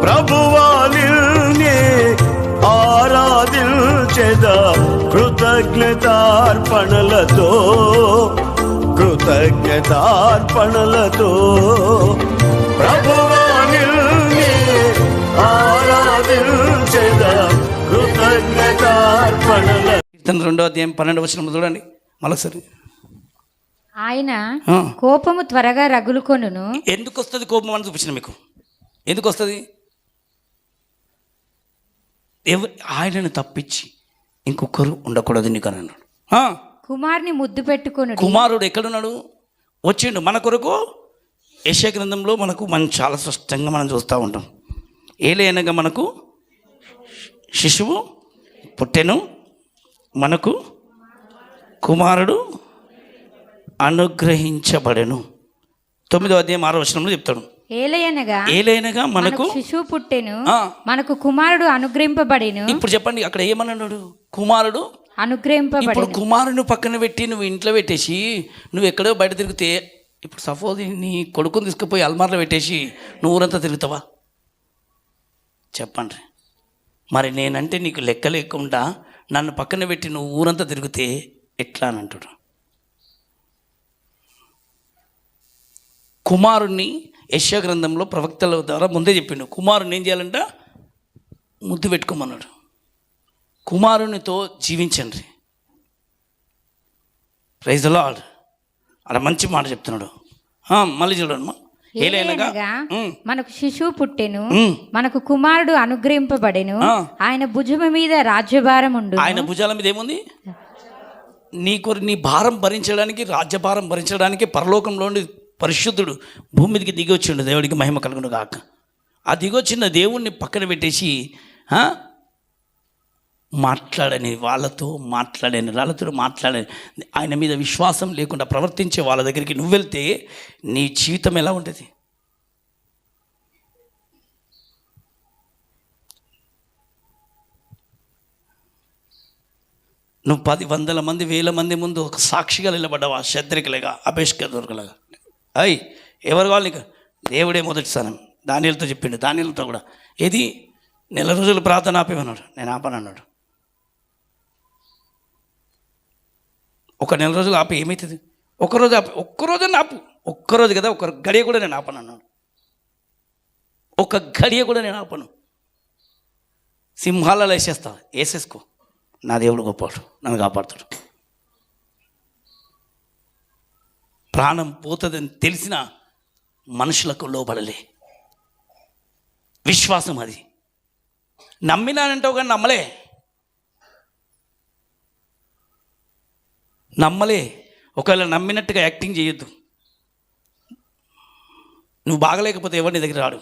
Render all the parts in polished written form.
ప్రభువా నిన్నే ఆరాధించెదా కృతజ్ఞతార్పణలతో ప్రభువా నిన్నే ఆరాధించెదా కృతజ్ఞతార్పణల. 2:12 చూడండి మళ్ళొకసారి. ఆయన కోపము త్వరగా రగులుకొనును. ఎందుకు వస్తుంది కోపం అని చూపించిన మీకు. ఎందుకు వస్తుంది? ఆయనను తప్పించి ఇంకొకరు ఉండకూడదు నీకు అని అన్నాడు. కుమారుని ముద్దు పెట్టుకుని. కుమారుడు ఎక్కడున్నాడు? వచ్చిండు మన కొరకు. యెషయా గ్రంథంలో మనం చాలా స్పష్టంగా మనం చూస్తూ ఉంటాం. ఏలయనగా మనకు శిశువు పుట్టెను, మనకు కుమారుడు అనుగ్రహించబడెను. 9వ అధ్యాయం 6వ వచనంలో చెప్తాడు. ఏలయనగా మనకు శిశువు పుట్టెను, మనకు కుమారుడు అనుగ్రహింపబడెను. ఇప్పుడు చెప్పండి, అక్కడ ఏమన్నాడు? కుమారుడు అనుగ్రహింపబడెను. ఇప్పుడు కుమారుని పక్కన పెట్టి నువ్వు ఇంట్లో పెట్టేసి నువ్వు ఎక్కడో బయట తిరిగితే, ఇప్పుడు సపోజ్ నీ కొడుకుని తీసుకుపోయి అల్మార్లో పెట్టేసి నువ్వు ఊరంతా తిరుగుతావా? చెప్పండి. మరి నేనంటే నీకు లెక్క లేకుండా నన్ను పక్కన పెట్టి నువ్వు ఊరంతా తిరిగితే ఎట్లా అని అంటాడు. కుమారుణ్ణి యెషయా గ్రంథంలో ప్రవక్తల ద్వారా ముందే చెప్పిండు. కుమారుని ఏం చేయాలంట? ముద్దు పెట్టుకోమన్నాడు. కుమారునితో జీవించండి. Praise the Lord. అలా మంచి మాట చెప్తున్నాడు. మళ్ళీ చూడమ్మా. ఏలయనగా మనకు శిశువు పుట్టెను, మనకు కుమారుడు అనుగ్రహింపబడెను, ఆయన భుజము మీద రాజ్యభారం ఉండు. ఆయన భుజాల మీద ఏముంది? నీ భారం భరించడానికి, రాజ్యభారం భరించడానికి పరలోకంలోని పరిశుద్ధుడు భూమి మీదకి దిగి వచ్చిండు. దేవుడికి మహిమ కలుగును గాక. ఆ దిగొచ్చిన దేవుణ్ణి పక్కన పెట్టేసి మాట్లాడని వాళ్ళతో మాట్లాడని ఆయన మీద విశ్వాసం లేకుండా ప్రవర్తించే వాళ్ళ దగ్గరికి నువ్వు వెళ్తే నీ జీవితం ఎలా ఉంటుంది? నువ్వు 10 వందల మంది 1000 మంది ముందు ఒక సాక్షిగా నిలబడ్డావా? శత్రికలుగా, అభేష్కరులుగా. ఎవరు కావాలి నీకు? దేవుడే మొదటి స్థానం. దానిలతో చెప్పిండు. దానిలతో కూడా ఏది 1 రోజులు ప్రార్థన ఆపేమన్నాడు. నేను ఆపనన్నాడు. ఒక 1 రోజులు ఆపి ఏమవుతుంది? ఒక్కరోజు ఆపి, ఒక్కరోజు ఆపు. ఒక్కరోజు కదా, ఒక గడియ కూడా నేను ఆపనన్నాడు. ఒక గడియ కూడా నేను ఆపను. సింహాలలో వేసేస్తా, వేసేసుకో. నా దేవుడు గొప్పవాడు, నన్ను కాపాడుతాడు. ప్రాణం పోతుందని తెలిసిన మనుషులకు లోబడలే. విశ్వాసం అది. నమ్మినానంటావు కానీ నమ్మలే. ఒకవేళ నమ్మినట్టుగా యాక్టింగ్ చేయొద్దు. నువ్వు బాగలేకపోతే ఎవరు నీ దగ్గర రాడు.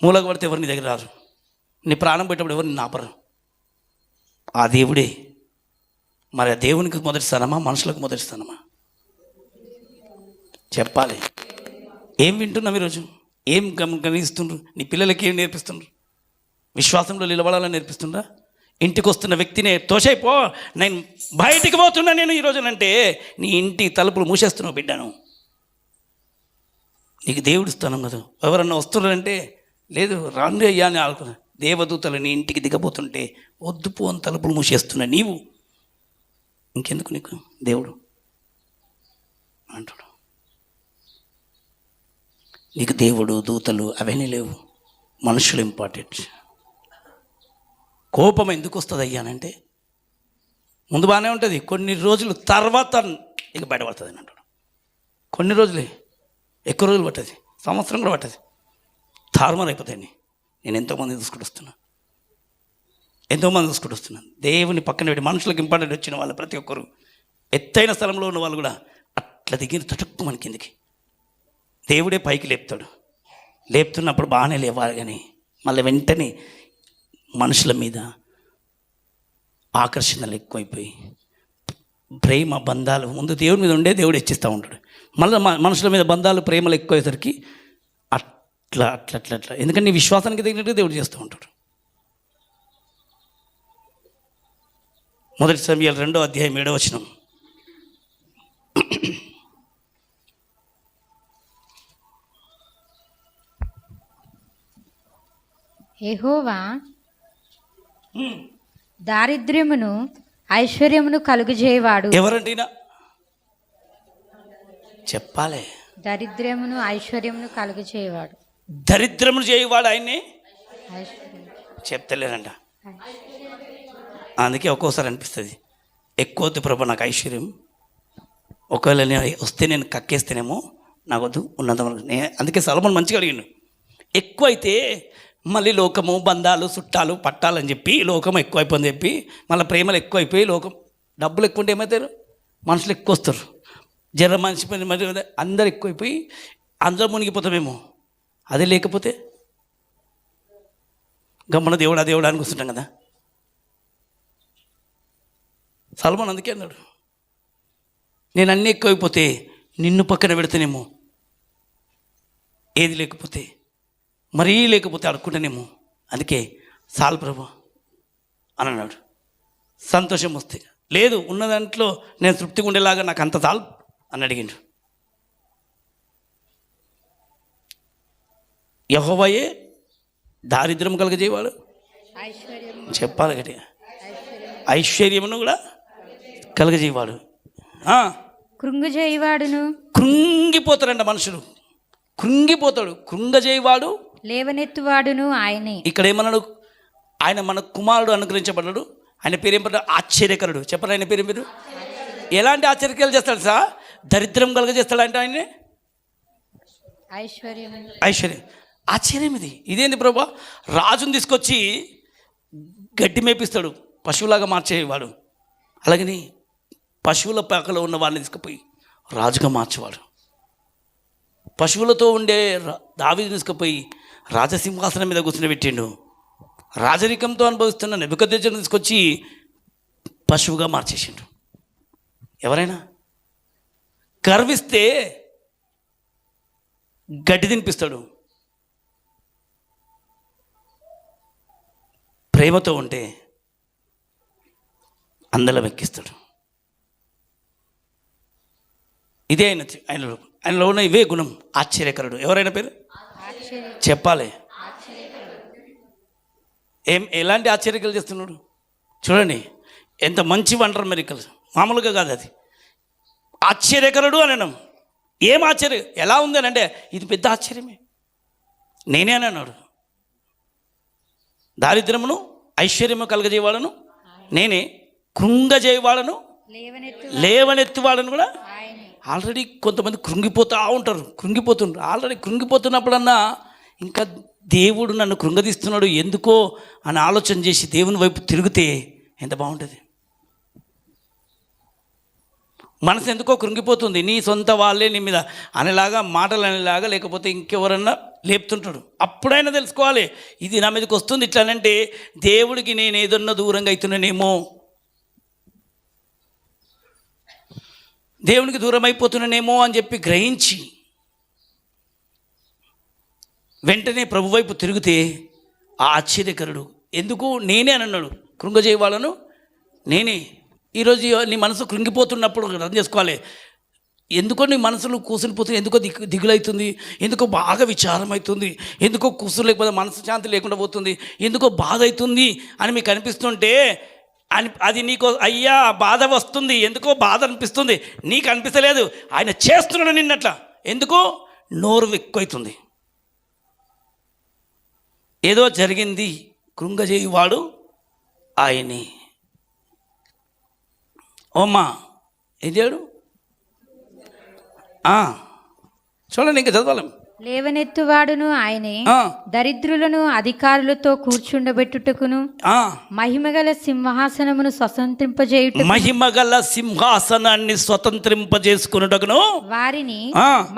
మూలకు పడితే ఎవరు నీ దగ్గర రారు. నీ ప్రాణం పెట్టేప్పుడు ఎవరు నిన్ను ఆపరు. ఆ దేవుడే. మరి ఆ దేవునికి మొదటి స్థానమా, మనుషులకు మొదటి స్థానమా? చెప్పాలి. ఏం వింటున్నాం ఈరోజు? ఏం గమనిస్తుండ్రు? నీ పిల్లలకి ఏం నేర్పిస్తుండ్రు? విశ్వాసంలో నిలబడాలని నేర్పిస్తుండ్రా? ఇంటికి వస్తున్న వ్యక్తినే తోసైపో, నేను బయటికి పోతున్నా నేను ఈరోజునంటే నీ ఇంటి తలుపులు మూసేస్తున్నావు బిడ్డను. నీకు దేవుడు స్థానం కదా. ఎవరన్నా వస్తున్నారంటే లేదు రాండి అయ్యా అని ఆడుకున్నా. దేవదూతలు నీ ఇంటికి దిగబోతుంటే వద్దు పో అని తలుపులు మూసేస్తున్నా. నీవు ఇంకెందుకు నీకు దేవుడు అంటాడు. నీకు దేవుడు, దూతలు అవన్నీ లేవు. మనుషులు ఇంపార్టెంట్. కోపం ఎందుకు వస్తుంది అయ్యానంటే ముందు బాగానే ఉంటుంది, కొన్ని రోజుల తర్వాత ఇక బయటపడుతుంది అని అంటాడు. కొన్ని రోజులే, ఎక్కువ రోజులు పట్టదు, సంవత్సరం కూడా పట్టదు. తారుమారు అయిపోతాయి. నేను ఎంతోమంది చూసుకుంటూ వస్తున్నాను. దేవుని పక్కన పెట్టి మనుషులకు ఇంపార్టెంట్ వచ్చిన వాళ్ళు ప్రతి ఒక్కరు, ఎత్తైన స్థలంలో ఉన్న వాళ్ళు కూడా అట్లా దిగిన తటుక్కు మన కిందికి దేవుడే పైకి లేపుతాడు. లేపుతున్నప్పుడు బాగానే లేవాలి, కానీ మళ్ళీ వెంటనే మనుషుల మీద ఆకర్షణలు ఎక్కువైపోయి ప్రేమ బంధాలు ముందు దేవుడి మీద ఉండే దేవుడు హెచ్చిస్తూ ఉంటాడు. మళ్ళీ మనుషుల మీద బంధాలు ప్రేమలు ఎక్కువయ్యేసరికి అట్లా ఎందుకంటే నీ విశ్వాసానికి తగినట్టు దేవుడు చేస్తూ ఉంటాడు. 1 సమూయేలు 2వ అధ్యాయం 7వ వచనం. యెహోవా దారిద్ర్యమును ఐశ్వర్యమును కలుగజేయవాడు. ఎవరంటే ఈయన? చెప్పాలి. దరిద్ర్యమును ఐశ్వర్యమును కలుగజేయవాడు. దరిద్రమును చేయవాడు ఆయన్ని ఐశ్వర్యం. చెప్తలేరంట. అందుకే ఒక్కోసారి అనిపిస్తుంది, ఎక్కువ వద్దు ప్రభు నాకు ఐశ్వర్యం, ఒకవేళ నేను వస్తే నేను కక్కేస్తేనేమో నాకు వద్దు, ఉన్నంత అందుకే సొలొమోను మంచిగా అడిగిండు. ఎక్కువైతే మళ్ళీ లోకము, బంధాలు, చుట్టాలు పట్టాలని చెప్పి లోకం ఎక్కువైపోయిందని చెప్పి మళ్ళీ ప్రేమలు ఎక్కువైపోయి లోకం, డబ్బులు ఎక్కువ ఉంటే ఏమవుతారు, మనుషులు ఎక్కువ వస్తారు, జర మనిషి మరి అందరు ఎక్కువైపోయి అందరూ మునిగిపోతామేమో. అదే లేకపోతే గమ్మన దేవుడా దేవుడా అని కూర్చుంటాం కదా. సొలొమోను అందుకే అన్నాడు, నేను అన్నీ ఎక్కువైపోతే నిన్ను పక్కన పెడితేనేమో, ఏది లేకపోతే మరీ లేకపోతే అడుక్కుంటేనేమో, అందుకే చాలు ప్రభు అని అన్నాడు. సంతోషం వస్తే లేదు, ఉన్న దాంట్లో నేను తృప్తిగా ఉండేలాగా నాకు అంత చాలు అని అడిగిండు. యెహోవాయే దారిద్ర్యం కలగజేయవాడు. చెప్పాలి గట్టిగా, ఐశ్వర్యమును కూడా కలగజేయవాడు. కృంగజేయవాడును. కృంగిపోతారంట మనుషులు, కృంగిపోతాడు. కృంగజేయవాడు లేవనెత్తువాడును ఆయనే. ఇక్కడ ఏమన్నాడు? ఆయన మన కుమారుడు అనుగ్రహించబడ్డాడు. ఆయన పేరు ఏం పడ్డాడు? ఆశ్చర్యకరుడు. చెప్పండి, ఆయన పేరు ఏం పేరు? ఎలాంటి ఆశ్చర్యకాలు చేస్తాడు సార్? దరిద్రం కలగజేస్తాడు అంటే ఆయన ఐశ్వర్యం. ఆశ్చర్యం ఇది. ఇదేంది ప్రభా? రాజుని తీసుకొచ్చి గడ్డి మేపిస్తాడు, పశువులాగా మార్చేవాడు. అలాగని పశువుల పాకలో ఉన్న వాళ్ళని తీసుకుపోయి రాజుగా మార్చేవాడు. పశువులతో ఉండే దావీదుని తీసుకుపోయి రాజసింహాసనం మీద కూర్చుని పెట్టిండు. రాజరికంతో అనుభవిస్తున్న నెబుకద్నెజరుని తీసుకొచ్చి పశువుగా మార్చేసిండు. ఎవరైనా గర్విస్తే గడ్డి తినిపిస్తాడు, ప్రేమతో ఉంటే అందలం ఎక్కిస్తాడు. ఇదే ఆయనలో ఉన్న ఇవే గుణం. ఆశ్చర్యకరుడు. ఎవరైనా పేరు చెప్పాలి. ఎలాంటి ఆశ్చర్యకలు చేస్తున్నాడు చూడండి, ఎంత మంచి వండర్ మెరికల్, మామూలుగా కాదు అది. ఆశ్చర్యకరుడు అనడం ఏం ఆశ్చర్యం, ఎలా ఉంది అని అంటే ఇది పెద్ద ఆశ్చర్యమే. నేనే అని అన్నాడు. దారిద్ర్యమును ఐశ్వర్యము కలగజేయవాడను నేనే, కృంగజేయవాడను లేవనెత్తివాడను కూడా. ఆల్రెడీ కొంతమంది కృంగిపోతూ ఉంటారు, కృంగిపోతుండ్రు. ఆల్రెడీ కృంగిపోతున్నప్పుడన్నా ఇంకా దేవుడు నన్ను కృంగదీస్తున్నాడు ఎందుకో అని ఆలోచన చేసి దేవుని వైపు తిరిగితే ఎంత బాగుంటుంది. మనసు ఎందుకో కృంగిపోతుంది, నీ సొంత వాళ్ళే నీ మీద అనేలాగా, మాటలు అనేలాగా, లేకపోతే ఇంకెవరన్నా లేపుతుంటాడు. అప్పుడైనా తెలుసుకోవాలి ఇది నా మీదకి వస్తుంది ఇట్లానంటే దేవుడికి నేను ఏదన్నా దూరంగా అవుతున్నానేమో, దేవునికి దూరం అయిపోతున్నానేమో అని చెప్పి గ్రహించి వెంటనే ప్రభు వైపు తిరిగితే ఆ ఆశ్చర్యకరుడు ఎందుకు నేనే అని అన్నాడు. కృంగజేయవాళ్ళను నేనే. ఈరోజు నీ మనసు కృంగిపోతున్నప్పుడు అర్థం చేసుకోవాలి, ఎందుకో నీ మనసులో కూసునిపోతుంది, ఎందుకో దిగులవుతుంది, ఎందుకో బాగా విచారం అవుతుంది, ఎందుకో కూసులు లేకపోతే మనసు శాంతి లేకుండా పోతుంది, ఎందుకో బాధ అవుతుంది అని మీకు అనిపిస్తుంటే అది నీకు అయ్యా బాధ వస్తుంది, ఎందుకో బాధ అనిపిస్తుంది, నీకు అనిపిస్తలేదు, ఆయన చేస్తున్నాడు నిన్నట్లా. ఎందుకో నోరు ఎక్కువైతుంది, ఏదో జరిగింది. కృంగజేయువాడు ఆయనే. ఓమ్మా ఏం చేయడు చూడండి, ఇంకా చదవాలి. లేవనెత్తువాడును ఆయనే, దరిద్రులను అధికారులతో కూర్చుండబెట్టుటకును, మహిమగల సింహాసనమును స్వతంత్రింపజేయుట, మహిమగల సింహాసనాన్ని స్వతంత్రింపజేసుకున్నటకును వారిని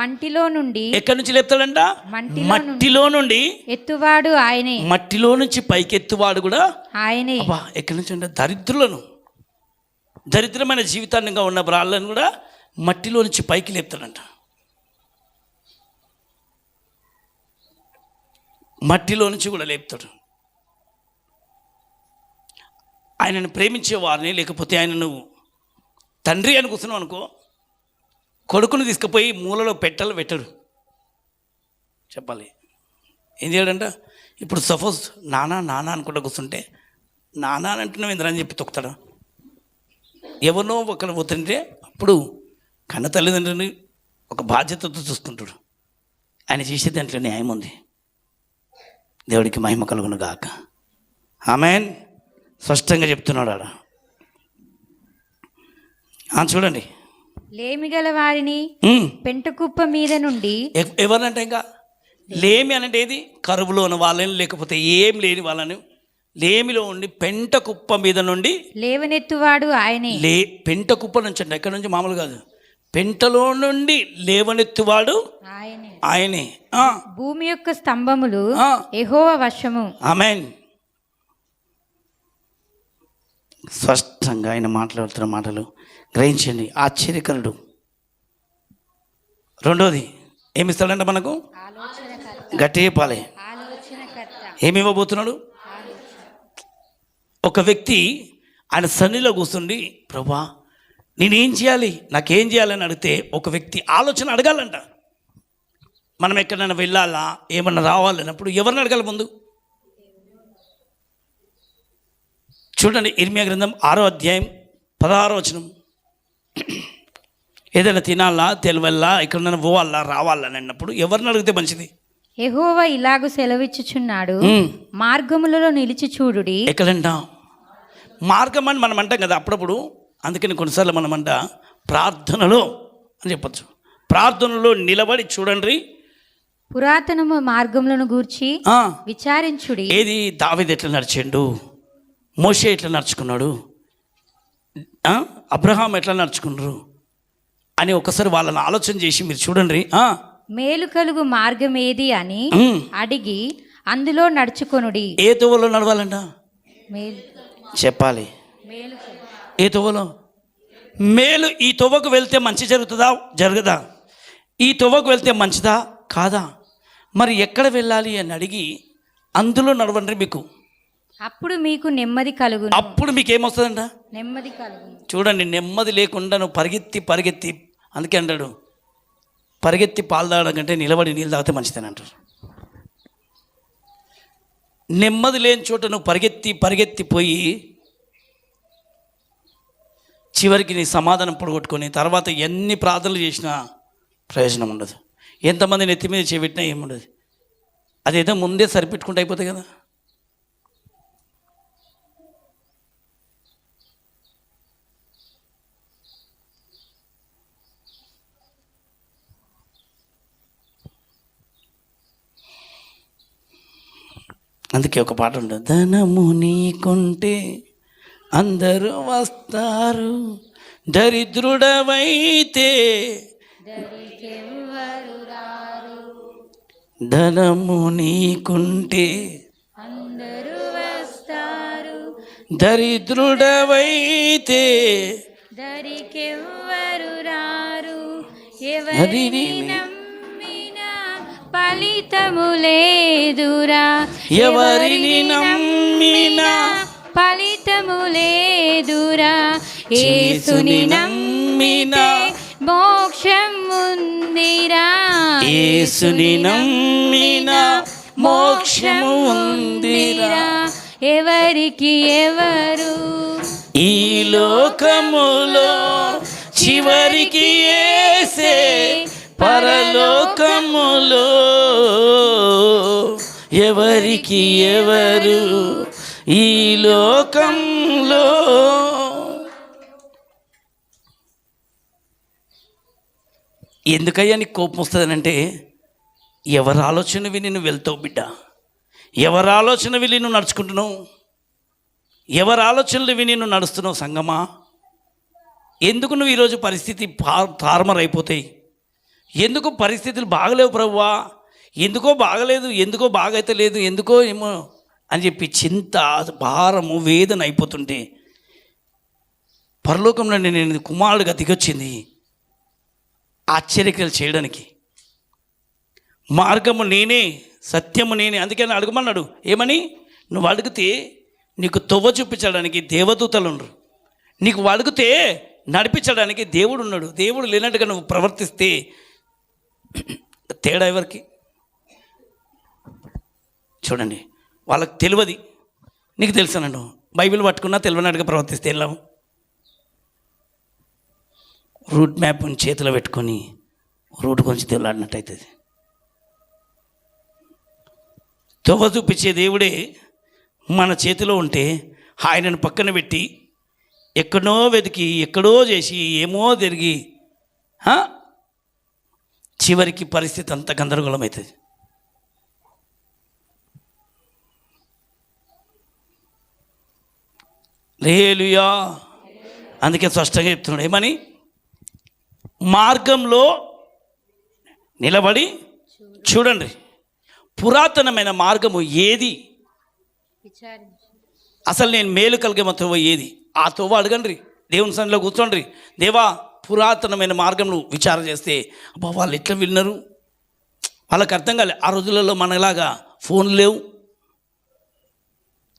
మంటిలో నుండి, ఎక్కడి నుంచి లేపుతాడంట? మట్టిలో నుండి ఎత్తువాడు ఆయనే. మట్టిలో నుంచి పైకి ఎత్తువాడు కూడా ఆయనే. ఎక్కడి నుంచి అంటే దరిద్రులను, దరిద్రమైన జీవితాన్నిగా ఉన్న బ్రాళ్ళను కూడా మట్టిలో నుంచి పైకి లేపుతాడంట. మట్టిలో నుంచి కూడా లేపుతాడు. ఆయనను ప్రేమించే వారిని, లేకపోతే ఆయనను తండ్రి అని కూర్చున్నావు అనుకో, కొడుకుని తీసుకుపోయి మూలలో పెట్టడు. చెప్పాలి ఏం చేయడంట? ఇప్పుడు సపోజ్ నానా నానా అనుకుంటూ కూర్చుంటే నానా అని అంటున్నావు ఇంద్రా అని చెప్పి తొక్కుతాడు. ఎవరినో ఒకరు పోతుంటే అప్పుడు కన్న తల్లిదండ్రులని ఒక బాధ్యతతో చూసుకుంటాడు. ఆయన చేసే దాంట్లో న్యాయం ఉంది. దేవుడికి మహిమ కలుగును గాక. ఆమేన్. స్పష్టంగా చెప్తున్నాడు ఆడ. చూడండి, లేమి గల వారిని పెంట కుప్ప మీద నుండి. ఎవరినంటే ఇంకా లేమి అంటే ఏది? కరువులో ఉన్న వాళ్ళని, లేకపోతే ఏం లేని వాళ్ళని లేమిలో ఉండి పెంట కుప్ప మీద నుండి లేవనెత్తువాడు ఆయనే. పెంట కుప్ప నుంచి అండి, ఎక్కడి నుంచి మామూలు కాదు, పెంటలో నుండి లేవనెత్తువాడు ఆయనే. భూమి యొక్క స్తంభములు యెహోవా వశము. ఆమేన్. స్పష్టంగా ఆయన మాట్లాడుతున్న మాటలు గ్రహించండి. ఆశ్చర్యకరుడు. రెండోది ఏమిస్తాడంట మనకు? గట్టి చెప్పాలి. ఏమి ఇవ్వబోతున్నాడు? ఒక వ్యక్తి ఆయన సన్నిలో కూర్చుండి, ప్రభా నేనేం చేయాలి, నాకేం చేయాలని అడిగితే ఒక వ్యక్తి ఆలోచన అడగాలంట. మనం ఎక్కడైనా వెళ్ళాలా, ఏమన్నా రావాలన్నప్పుడు ఎవరిని అడగాలి ముందు? చూడండి, ఇర్మియా గ్రంథం 6వ అధ్యాయం 16వ వచనం. ఏదైనా తినాలా, తెలివల్లా, ఎక్కడైనా పోవాలా, రావాలని అన్నప్పుడు ఎవరిని అడిగితే మంచిది? యెహోవా ఇలాగు సెలవిచ్చుచున్నాడు, మార్గములలో నిలిచి చూడుడి. ఎక్కడంట? మార్గం అని మనం అంటాం కదా అప్పుడప్పుడు. అందుకని కొన్నిసార్లు మనం అంట ప్రార్థనలో అని చెప్పచ్చు. ప్రార్థనలో నిలబడి చూడండి, పురాతన మార్గములను గూర్చి విచారించుడి. ఏది? దావీదు ఎట్లా నడిచిండు, మోషే ఎట్లా నడుచుకున్నాడు, అబ్రహాం ఎట్లా నడుచుకున్నారు అని ఒకసారి వాళ్ళని ఆలోచన చేసి మీరు చూడండి. మేలు కలుగు మార్గం ఏది అని అడిగి అందులో నడుచుకొనుడి. ఏ తోవలో నడవాలంట? మేలు చెప్పాలి. ఏ తోవలో? మేలు. ఈ తోవకు వెళ్తే మంచి జరుగుతుందా, జరగదా? ఈ తోవకు వెళ్తే మంచిదా, కాదా? మరి ఎక్కడ వెళ్ళాలి అని అడిగి అందులో నడవండి. మీకు అప్పుడు మీకు నెమ్మది కలుగును. అప్పుడు మీకు ఏమొస్తుందంట? నెమ్మది కలుగును. చూడండి, నెమ్మది లేకుండా నువ్వు పరిగెత్తి అందుకే అంటాడు, పరిగెత్తి పాలు తాగడం కంటే నిలబడి నీళ్ళు తాగితే మంచిదని అంటారు. నెమ్మది లేని చోట నువ్వు పరిగెత్తి పోయి చివరికి నీ సమాధానం పొడగొట్టుకొని తర్వాత ఎన్ని ప్రార్థనలు చేసినా ప్రయోజనం ఉండదు. ఎంతమంది నెత్తి మీద చేపెట్టినా ఏముండదు. అదేదో ముందే సరిపెట్టుకుంటే అయిపోతాయి కదా. అందుకే ఒక పాట ఉంటుంది, ధనము నీకుంటే అందరూ వస్తారు, దరిద్రుడవైతే ధనము నీకుంటే అందరూ వస్తారు, దరిద్రుడవైతే దరికెవ్వరు రారు. ఎవరిని నమ్మినా ఫలితము లేదురా. ఎవరిని నమ్మినా ఫలితము లేదురా. యేసుని నమ్మితే మోక్షం ఉందిరా. యేసుని నమ్మినా మోక్షము ఉందిరా. ఎవరికి ఎవరు ఈ లోకములో చివరికి యేసే పరలోకములో. ఎవరికి ఎవరు ఈ లోకంలో. ఎందుకయ్యా నీకు కోపం వస్తుందనంటే, ఎవరి ఆలోచన విని నువ్వు వెళ్తావు బిడ్డ, ఎవరి ఆలోచన విని నువ్వు నడుచుకుంటున్నావు, ఎవరి ఆలోచనలు విని నువ్వు నడుస్తున్నావు సంగమా. ఎందుకు నువ్వు ఈరోజు పరిస్థితి తారుమారైపోతాయి? ఎందుకు పరిస్థితులు బాగలేవు ప్రభువా, ఎందుకో బాగలేదు, ఎందుకో బాగైతే లేదు, ఎందుకో ఏమో అని చెప్పి చింత, భారము, వేదన అయిపోతుంటే పరలోకంలో నేను కుమారుడిగా దిగొచ్చింది ఆశ్చర్యక్రియలు చేయడానికి. మార్గము నేనే, సత్యము నేనే. అందుకే అడగమన్నాడు. ఏమని? నువ్వు అడిగితే నీకు తొవ్వ చూపించడానికి దేవదూతలు ఉండరు, నీకు అడిగితే నడిపించడానికి దేవుడు ఉన్నాడు. దేవుడు లేనట్టుగా నువ్వు ప్రవర్తిస్తే తేడా ఎవరికి? చూడండి, వాళ్ళకి తెలియదు, నీకు తెలుసానండు. బైబిల్ పట్టుకున్నా తెలియనట్టుగా ప్రవర్తిస్తే వెళ్ళాము. రూట్ మ్యాప్ని చేతిలో పెట్టుకొని రూట్ గురించి తెలియడినట్టు అవుతుంది. తోవ చూపించే దేవుడే మన చేతిలో ఉంటే ఆయనను పక్కన పెట్టి ఎక్కడో వెతికి ఎక్కడో చేసి ఏమో తిరిగి చివరికి పరిస్థితి అంత గందరగోళం అవుతుంది. హల్లెలూయా. అందుకే స్పష్టంగా చెప్తున్నాడు, ఏమని? మార్గంలో నిలబడి చూడండి. పురాతనమైన మార్గము ఏది? అసలు నేను మేలు కలిగే తోవ ఏది? ఆ తోవ అడగండి, దేవుని సన్నిధిలో కూర్చోండి. దేవా, పురాతనమైన మార్గం విచారం చేస్తే అబ్బా వాళ్ళు ఎట్లా విన్నారు, వాళ్ళకి అర్థం కాలే. ఆ రోజులలో మనలాగా ఫోన్లు లేవు,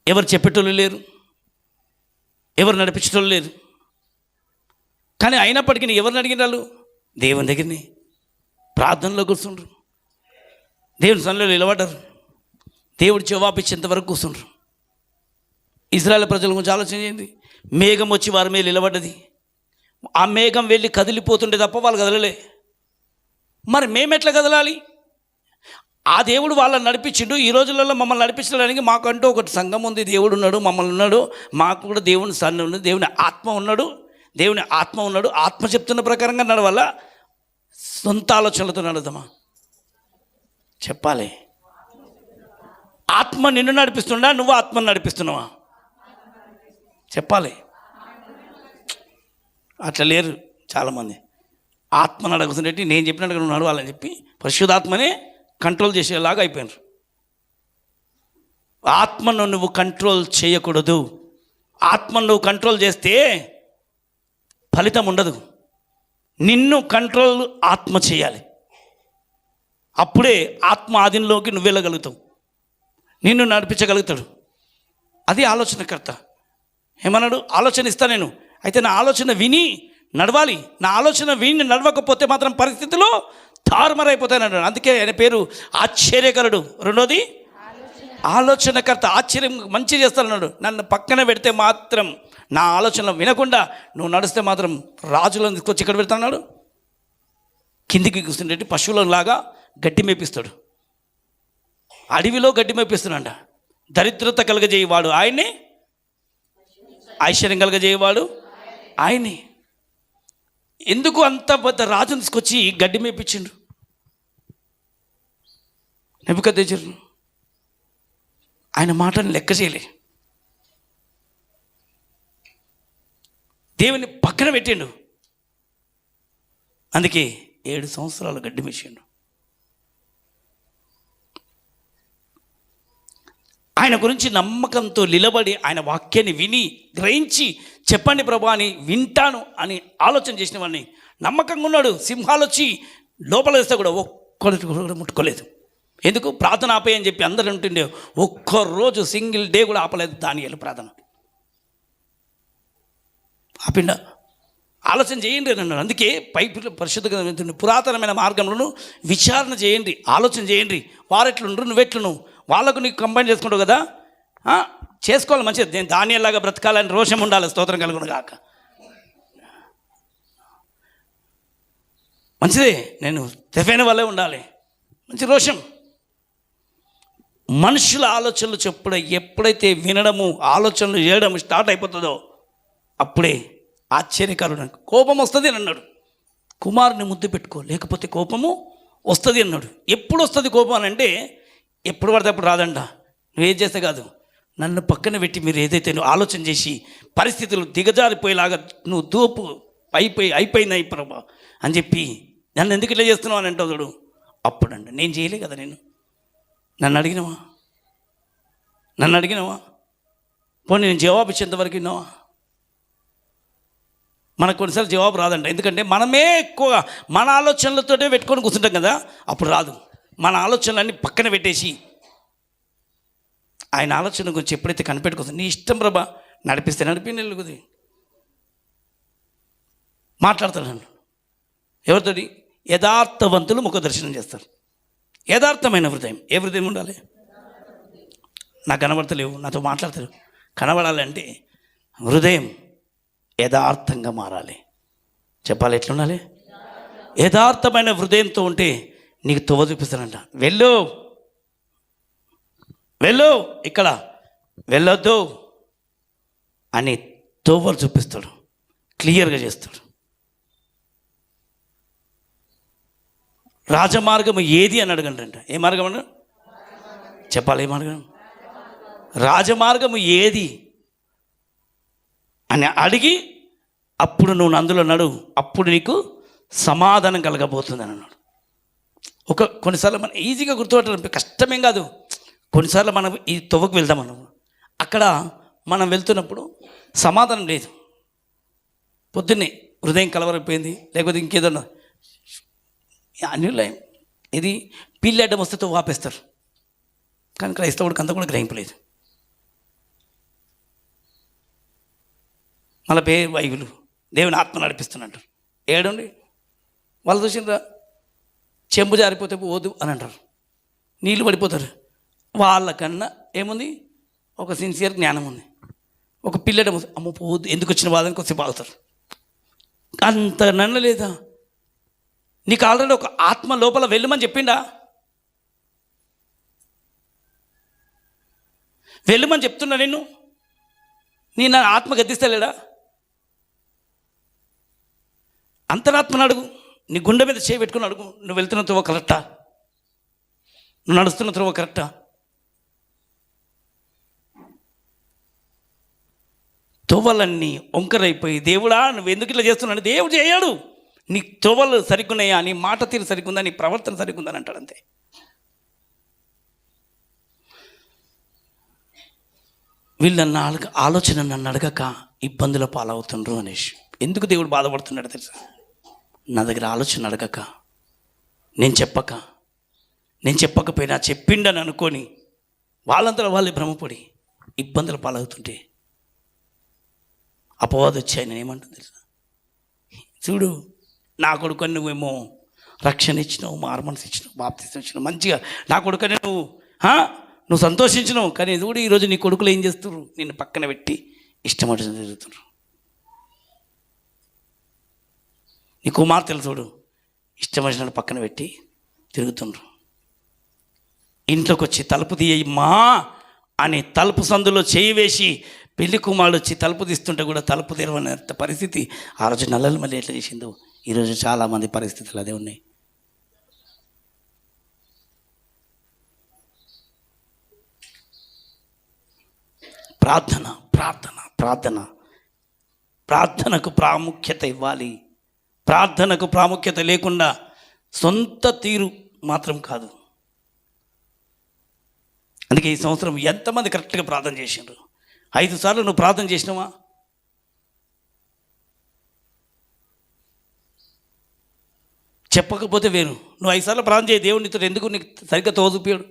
ఎవరు చెప్పేటోళ్ళు లేరు, ఎవరు నడిపించేటోళ్ళు లేరు. కానీ అయినప్పటికీ ఎవరిని అడిగిన వాళ్ళు దేవుని దగ్గరని ప్రార్థనలో కూర్చుండ్రు, దేవుని సన్నిధిలో నిలబడ్డారు, దేవుడు జవాబు ఇచ్చేంత వరకు కూర్చుండ్రు. ఇజ్రాయెల్ ప్రజల గురించి ఆలోచన చేయండి. మేఘం వచ్చి వారి మీద నిలబడ్డది, ఆ మేఘం వెళ్ళి కదిలిపోతుండే తప్ప వాళ్ళు కదలలే. మరి మేమెట్లా కదలాలి? ఆ దేవుడు వాళ్ళని నడిపించిండు. ఈ రోజులలో మమ్మల్ని నడిపించడానికి మాకంటూ ఒకటి సంఘం ఉంది, దేవుడు ఉన్నాడు, మమ్మల్ని ఉన్నాడు, మాకు కూడా దేవుని సన్నిధి ఉంది, దేవుని ఆత్మ ఉన్నాడు, దేవుని ఆత్మ ఉన్నాడు. ఆత్మ చెప్తున్న ప్రకారంగా నడవాలా, సొంత ఆలోచనలతో నడుద్దామా? చెప్పాలి. ఆత్మ నిన్ను నడిపిస్తుండా, నువ్వు ఆత్మను నడిపిస్తున్నావా? చెప్పాలి. అట్లా లేరు చాలామంది. ఆత్మను అడగుతుంటే నేను చెప్పినట్టుగా నువ్వు నడవాలని చెప్పి పరిశుద్ధాత్మనే కంట్రోల్ చేసేలాగా అయిపోయినారు. ఆత్మను నువ్వు కంట్రోల్ చేయకూడదు. ఆత్మను నువ్వు కంట్రోల్ చేస్తే ఫలితం ఉండదు. నిన్ను కంట్రోల్ ఆత్మ చేయాలి. అప్పుడే ఆత్మ ఆధీనంలోకి నువ్వు వెళ్ళగలుగుతావు, నిన్ను నడిపించగలుగుతాడు. అది ఆలోచనకర్త. ఏమన్నాడు? ఆలోచన ఇస్తా నేను, అయితే నా ఆలోచన విని నడవాలి. నా ఆలోచన విని నడవకపోతే మాత్రం పరిస్థితిలో తారుమారైపోతాయన్నాడు. అందుకే ఆయన పేరు ఆశ్చర్యకరుడు. రెండోది ఆలోచనకర్త. ఆశ్చర్యం మంచి చేస్తానన్నాడు. నన్ను పక్కన పెడితే మాత్రం, నా ఆలోచన వినకుండా నువ్వు నడిస్తే మాత్రం రాజులను తీసుకొచ్చి ఇక్కడ పెడతాడు, కిందికి కూర్చుంటే పశువులలాగా గడ్డి మేపిస్తాడు. అడవిలో గడ్డి మేపిస్తున్నాడు. దరిద్రత కలగజేయవాడు ఆయన్ని, ఐశ్వర్యం కలగజేయవాడు ఆయన్ని. ఎందుకు అంత పెద్ద రాజును తీసుకొచ్చి గడ్డి మేపించిండు? నెబుకద్నెజరు ఆయన మాటను లెక్క చేయలే, దేవుని పక్కన పెట్టిండు. అందుకే 7 సంవత్సరాలు గడ్డి మేసిండు. ఆయన గురించి నమ్మకంతో నిలబడి ఆయన వాక్యాన్ని విని గ్రహించి చెప్పండి ప్రభా అని వింటాను అని ఆలోచన చేసిన వాడిని నమ్మకంగా ఉన్నాడు. సింహాలు వచ్చి లోపల వేస్తే కూడా ఒక్కటి కూడా ముట్టుకోలేదు. ఎందుకు? ప్రార్థన ఆపేయని చెప్పి అందరూ ఉంటుండే. ఒక్కరోజు సింగిల్ డే కూడా ఆపలేదు దానియేలు ప్రార్థన. ఆపిండా? ఆలోచన చేయండి అని అన్నాడు. అందుకే పరిశుద్ధంగా పురాతనమైన మార్గంలో విచారణ చేయండి, ఆలోచన చేయండి. వారెట్లుండ్రు, నువ్వెట్లును, వాళ్ళకు నీకు కంబైన్ చేసుకుంటావు కదా, చేసుకోవాలి. మంచిది. నేను దానియేలులాగా బ్రతకాలని రోషం ఉండాలి. స్తోత్రం కలుగును గాక. మంచిదే, నేను తెఫైన వల్లే ఉండాలి, మంచి రోషం. మనుషుల ఆలోచనలు చెప్పుడు ఎప్పుడైతే వినడము, ఆలోచనలు చేయడం స్టార్ట్ అయిపోతుందో అప్పుడే ఆశ్చర్యకరుడు. కోపం వస్తుంది అని అన్నాడు. కుమారుని ముద్దు పెట్టుకో, లేకపోతే కోపము వస్తుంది అన్నాడు. ఎప్పుడు వస్తుంది కోపం అని అంటే, ఎప్పుడు పడితే అప్పుడు రాదంట. నువ్వేం చేస్తే కాదు, నన్ను పక్కన పెట్టి మీరు ఏదైతే నువ్వు ఆలోచన చేసి పరిస్థితులు దిగజారిపోయేలాగా నువ్వు దూపు అయిపోయింది ప్రభా అని చెప్పి నన్ను ఎందుకు ఇట్లా చేస్తున్నావు అని అంటావు చూడు. అప్పుడండి నేను చేయలే కదా, నన్ను అడిగినావా? పోనీ నేను జవాబు ఇచ్చేంతవరకు విన్నావా? మనకు కొన్నిసార్లు జవాబు రాదంట. ఎందుకంటే మనమే ఎక్కువ మన ఆలోచనలతోనే పెట్టుకొని కూర్చుంటాం కదా, అప్పుడు రాదు. మన ఆలోచనలన్నీ పక్కన పెట్టేసి ఆయన ఆలోచన గురించి ఎప్పుడైతే కనిపెట్టుకోవచ్చు, నీ ఇష్టం ప్రభా, నడిపిస్తే నడిపి నిలుగుది మాట్లాడతాడు. ఎవరితోటి? యథార్థవంతులు ముఖ దర్శనం చేస్తారు. యథార్థమైన హృదయం. ఏ హృదయం ఉండాలి? నాకు కనబడతలేవు, నాతో మాట్లాడతలేవు. కనబడాలంటే హృదయం యథార్థంగా మారాలి. చెప్పాలి, ఎట్లుండాలి? యథార్థమైన హృదయంతో ఉంటే నీకు తోవ చూపిస్తానంట. వెళ్ళు వెళ్ళు, ఇక్కడ వెళ్ళొద్దు అని తోవలు చూపిస్తాడు, క్లియర్గా చేస్తాడు. రాజమార్గము ఏది అని అడగండి. ఏ మార్గం అన్న చెప్పాలి, ఏ మార్గం? రాజమార్గము ఏది అని అడిగి అప్పుడు నువ్వు అందులో నడు, అప్పుడు నీకు సమాధానం కలగబోతుంది అని అన్నాడు. కొన్నిసార్లు మనం ఈజీగా గుర్తుపట్టడం కష్టమేం కాదు. కొన్నిసార్లు మనం ఈ తొవ్వకు వెళ్దాం అన్నాము, అక్కడ మనం వెళ్తున్నప్పుడు సమాధానం లేదు. పొద్దున్నే హృదయం కలవరైపోయింది, లేకపోతే ఇంకేదన్నా అన్యులయం ఇది పిల్లి అడ్డం వస్తే తొవ్వ ఆపేస్తారు. కానీ క్రైస్తవుడికి అంతా కూడా గ్రహింపలేదు. మళ్ళీ బైబిలు దేవుని ఆత్మ నడిపిస్తున్నట్టు ఏడండి. వాళ్ళు చూసిండ్రా, చెంబు జారిపోతే పోదు అని అంటారు, నీళ్ళు పడిపోతారు. వాళ్ళకన్నా ఏముంది, ఒక సిన్సియర్ జ్ఞానం ఉంది. ఒక పిల్లడం అమ్మ పోదు, ఎందుకు వచ్చిన బాధని కొంచెం బాగుతారు. అంత నన్న లేదా? నీకు ఆల్రెడీ ఒక ఆత్మ లోపల వెళ్ళమని చెప్పిండా? వెళ్ళమని చెప్తున్నా నేను, నా ఆత్మ గద్దిస్తలేడా? అంతరాత్మను అడుగు, నీ గుండె మీద చేయి పెట్టుకుని అడుగు, నువ్వు వెళ్తున్న త్రోవ కరెక్టా? నువ్వు నడుస్తున్న త్రోవ కరెక్టా? తోవలన్నీ వంకరైపోయి దేవుడా నువ్వు ఎందుకు ఇట్లా చేస్తున్నాడు? దేవుడు చేయడు. నీ తోవలు సరిగున్నాయా, నీ మాట తీరు సరిగుందా, నీ ప్రవర్తన సరిగుందని అంటాడు అంతే. వీళ్ళ ఆలోచన నన్ను అడగక ఇబ్బందుల పాలవుతుండ్రు అనేసి. ఎందుకు దేవుడు బాధపడుతున్నాడు తెలుసా? నా దగ్గర ఆలోచన అడగక, నేను చెప్పకపోయినా చెప్పిండని అనుకొని వాళ్ళంతా వాళ్ళే భ్రమపడి ఇబ్బందుల పాలవుతుంటే అపవాదం వచ్చాయి. నేను ఏమంటుంది తెలుసా? చూడు నా కొడుకని నువ్వేమో రక్షణ ఇచ్చినావు, మారుమనసు ఇచ్చినావు, బాప్తిసం ఇచ్చినావు, మంచిగా నా కొడుకని నువ్వు సంతోషించినావు. కానీ చూడు ఈరోజు నీ కొడుకులు ఏం చేస్తున్నారు? నిన్ను పక్కన పెట్టి ఇష్టమవుతుంది తిరుగుతున్నారు. నీ కుమార్తెలు చూడు ఇష్టం వచ్చినట్టు పక్కన పెట్టి తిరుగుతుండ్రు. ఇంట్లోకి వచ్చి తలుపు తీయమ్మా అని తలుపు సందులో చేయి వేసి పెళ్లి కుమారుడు వచ్చి తలుపు తీస్తుంటే కూడా తలుపు తెరవని పరిస్థితి ఆ రోజు నల్లలు మళ్ళీ ఎట్లా చేసిందో ఈరోజు చాలామంది పరిస్థితులు అదే ఉన్నాయి. ప్రార్థన ప్రార్థన ప్రార్థన ప్రార్థనకు ప్రాముఖ్యత ఇవ్వాలి. ప్రార్థనకు ప్రాముఖ్యత లేకుండా సొంత తీరు మాత్రం కాదు. అందుకే ఈ సంవత్సరం ఎంతమంది కరెక్ట్గా ప్రార్థన చేసిండ్రు? 5 సార్లు నువ్వు ప్రార్థన చేసినావా? చెప్పకపోతే వేరు. నువ్వు 5 సార్లు ప్రార్థన చేయి, దేవుడు నీతో ఎందుకు నీకు సరిగ్గా తోదుపియాడు?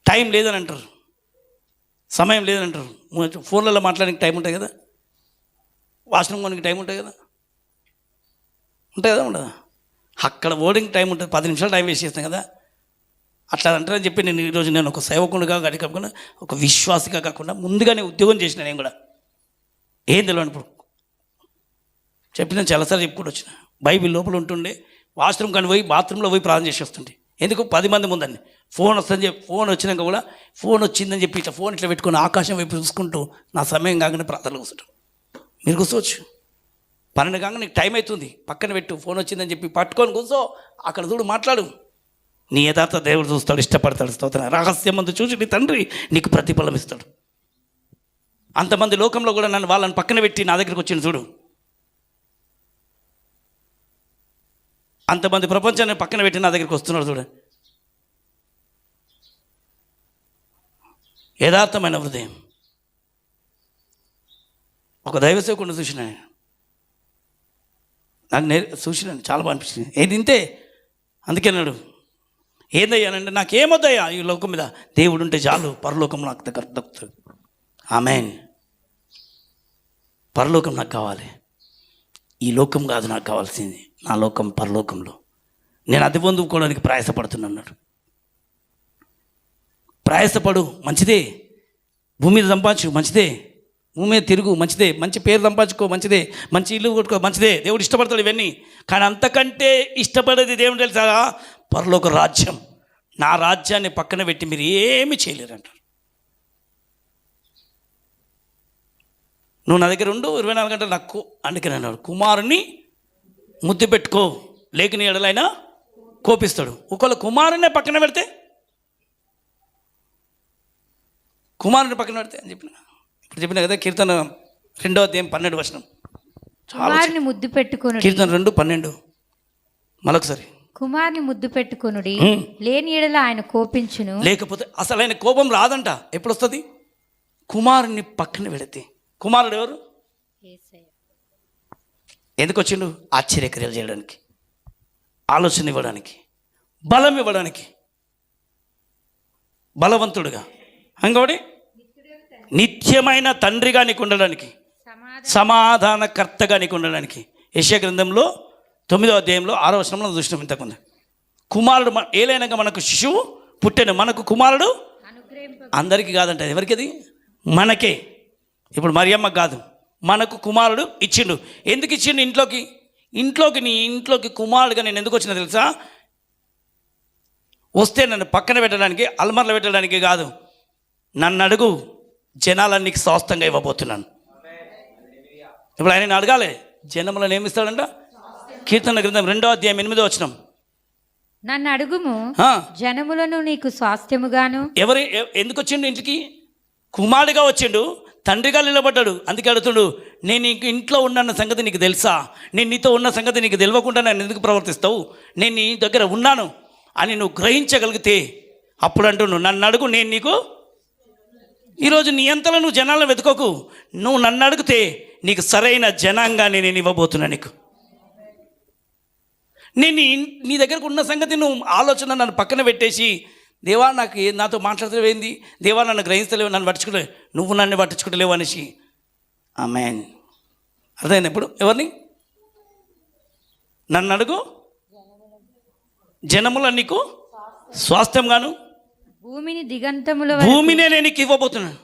టైం లేదని అంటారు, సమయం లేదని అంటారు. ఫోన్లలో మాట్లాడడానికి టైం ఉంటుంది కదా, వాష్రూమ్ కొనికి టైం ఉంటుంది కదా, ఉండదా? అక్కడ ఓడింగ్ టైం ఉంటుంది, 10 నిమిషాలు టైం వేస్ట్ చేస్తాం కదా. అట్లా అంటారని చెప్పి నేను ఈరోజు నేను ఒక సేవకుడిగా కాకుండా ఒక విశ్వాసిగా కాకుండా ముందుగానే ఉద్యోగం చేసిన నేను కూడా ఏం తెలియని ఇప్పుడు చెప్పిన చాలాసార్లు చెప్పుకుంటూ వచ్చిన. బైబిల్ లోపల ఉంటుండే వాష్రూమ్ కానీ పోయి బాత్రూంలో పోయి ప్రార్థన చేసి వస్తుంటే ఎందుకు 10 మంది ముందండి ఫోన్ వస్తుందని చెప్పి, ఫోన్ వచ్చినాక కూడా ఫోన్ వచ్చిందని చెప్పి ఇట్లా ఫోన్ ఇట్లా పెట్టుకుని ఆకాశం వైపు చూసుకుంటూ నా సమయం కాగానే ప్రార్థనలు కూర్చుంటాం. మీరు కూర్చోవచ్చు, 12 కాగా నీకు టైం అవుతుంది, పక్కన పెట్టు, ఫోన్ వచ్చిందని చెప్పి పట్టుకొని కూర్చో, అక్కడ చూడు, మాట్లాడు. నీ యథార్థ దేవుడు చూస్తాడు, ఇష్టపడతాడు. స్తోత్రం. రహస్యం మందు చూసి నీ తండ్రి నీకు ప్రతిఫలం ఇస్తాడు. అంతమంది లోకంలో కూడా వాళ్ళని పక్కన పెట్టి నా దగ్గరికి వచ్చింది చూడు. అంతమంది ప్రపంచాన్ని పక్కన పెట్టి నా దగ్గరికి వస్తున్నాడు చూడు. యథార్థమైన హృదయం. ఒక దైవ సేవకుడిని చూసిన, నాకు చూసినాను, చాలా బాగా అనిపించింది. ఏది ఇంతే, అందుకే అన్నాడు, ఏందయ్యానంటే నాకేమొద్దయ్యా ఈ లోకం మీద, దేవుడు ఉంటే చాలు, పరలోకం నాకు దగ్గర దొరుకుతుంది. ఆమేన్. పరలోకం నాకు కావాలి, ఈ లోకం కాదు నాకు కావాల్సింది, నా లోకం పరలోకంలో. నేను అది పొందుకోవడానికి ప్రయాసపడుతున్నాను. ప్రయాసపడు మంచిదే, భూమి మీద సంపాదించు మంచిదే, భూమి మీద తిరుగు మంచిదే, మంచి పేరు సంపాదించుకో మంచిదే, మంచి ఇల్లు కొట్టుకో మంచిదే, దేవుడు ఇష్టపడతాడు ఇవన్నీ. కానీ అంతకంటే ఇష్టపడేది దేవుడు తెలుసా? పరలోక రాజ్యం. నా రాజ్యాన్ని పక్కన పెట్టి మీరు ఏమీ చేయలేరు అంటారు. నువ్వు నా దగ్గర ఉండు 24 గంటలు నాకు అందుకని అన్నాడు, కుమారుని ముద్దు పెట్టుకో లేకని ఎడలైనా కోపిస్తాడు. ఒకవేళ కుమారునే పక్కన పెడితే, కుమారుని పక్కన పెడితే అని చెప్పిన, ఇప్పుడు చెప్పిన కదా కీర్తన 2వ అధ్యాయం 12వ వచనం. కుమారుని ముద్దు పెట్టుకొనుడి. కీర్తన 2:12 మరొకసారి. కుమారుని ముద్దు పెట్టుకొనుడి, లేని ఎడల ఆయన కోపించును. లేకపోతే అసలు ఆయన కోపం రాదంట. ఎప్పుడు వస్తుంది? కుమారుని పక్కన పెడితే. కుమారుడు ఎవరు? ఎందుకు వచ్చిండు? ఆశ్చర్యక్రియలు చేయడానికి, ఆలోచన ఇవ్వడానికి, బలం ఇవ్వడానికి, బలవంతుడుగా, ఇంకోటి నిత్యమైన తండ్రిగా నీకు ఉండడానికి, సమాధానకర్తగా నీకు ఉండడానికి. యెషయా గ్రంథంలో 9వ అధ్యాయంలో 6వ వచనంలో చూసినాం ఇంతకుముందు. కుమారుడు ఏలైనాక మనకు శిశువు పుట్టెను, మనకు కుమారుడు అందరికీ కాదంట. ఎవరికి? అది మనకే. ఇప్పుడు మరియమ్మ కాదు, మనకు కుమారుడు ఇచ్చిండు. ఎందుకు ఇచ్చిండు? నీ ఇంట్లోకి కుమారుడుగా నేను ఎందుకు వచ్చినా తెలుసా? వస్తే నన్ను పక్కన పెట్టడానికి, అల్మర్లో పెట్టడానికి కాదు. నన్ను అడుగు, జనాలన్నీ స్వాస్థంగా ఇవ్వబోతున్నాను. ఇప్పుడు ఆయన అడగాలి, జనములను ఏమిస్తాడంట? కీర్తన గ్రంథం 2వ అధ్యాయం 8వ వచనం. నన్ను అడుగుము, జనములను నీకు స్వాస్థ్యముగాను. ఎందుకు వచ్చిండు ఇంటికి? కుమారుడిగా వచ్చిండు, తండ్రిగా నిలబడ్డాడు. అందుకే అడుగుతుడు, నేను నీకు ఇంట్లో ఉన్న సంగతి నీకు తెలుసా? నేను నీతో ఉన్న సంగతి నీకు తెలియకుండా నన్ను ఎందుకు ప్రవర్తిస్తావు? నేను నీ దగ్గర ఉన్నాను అని నువ్వు గ్రహించగలిగితే అప్పుడు అంటున్నావు, నన్ను అడుగు, నేను నీకు. ఈరోజు నీ అంతలో నువ్వు జనాలను వెతుకోకు, నువ్వు నన్ను అడిగితే నీకు సరైన జనాంగాన్ని నేను ఇవ్వబోతున్నా. నీకు నేను నీ దగ్గరకు ఉన్న సంగతి నువ్వు ఆలోచన నన్ను పక్కన పెట్టేసి, దేవా నాకు నాతో మాట్లాడలేవేంది, దేవా నన్ను గ్రహించలేవు, నన్ను పట్టించుకోలేవు, నువ్వు నన్ను పట్టించుకోలేవు అనేసి. ఆమేన్. అర్థమైంది? ఇప్పుడు ఎవరిని? నన్ను అడుగు, జనముల నీకు స్వాస్థ్యంగాను, భూమిని దిగంతముల భూమినే నేను నీకు ఇవ్వబోతున్నాను.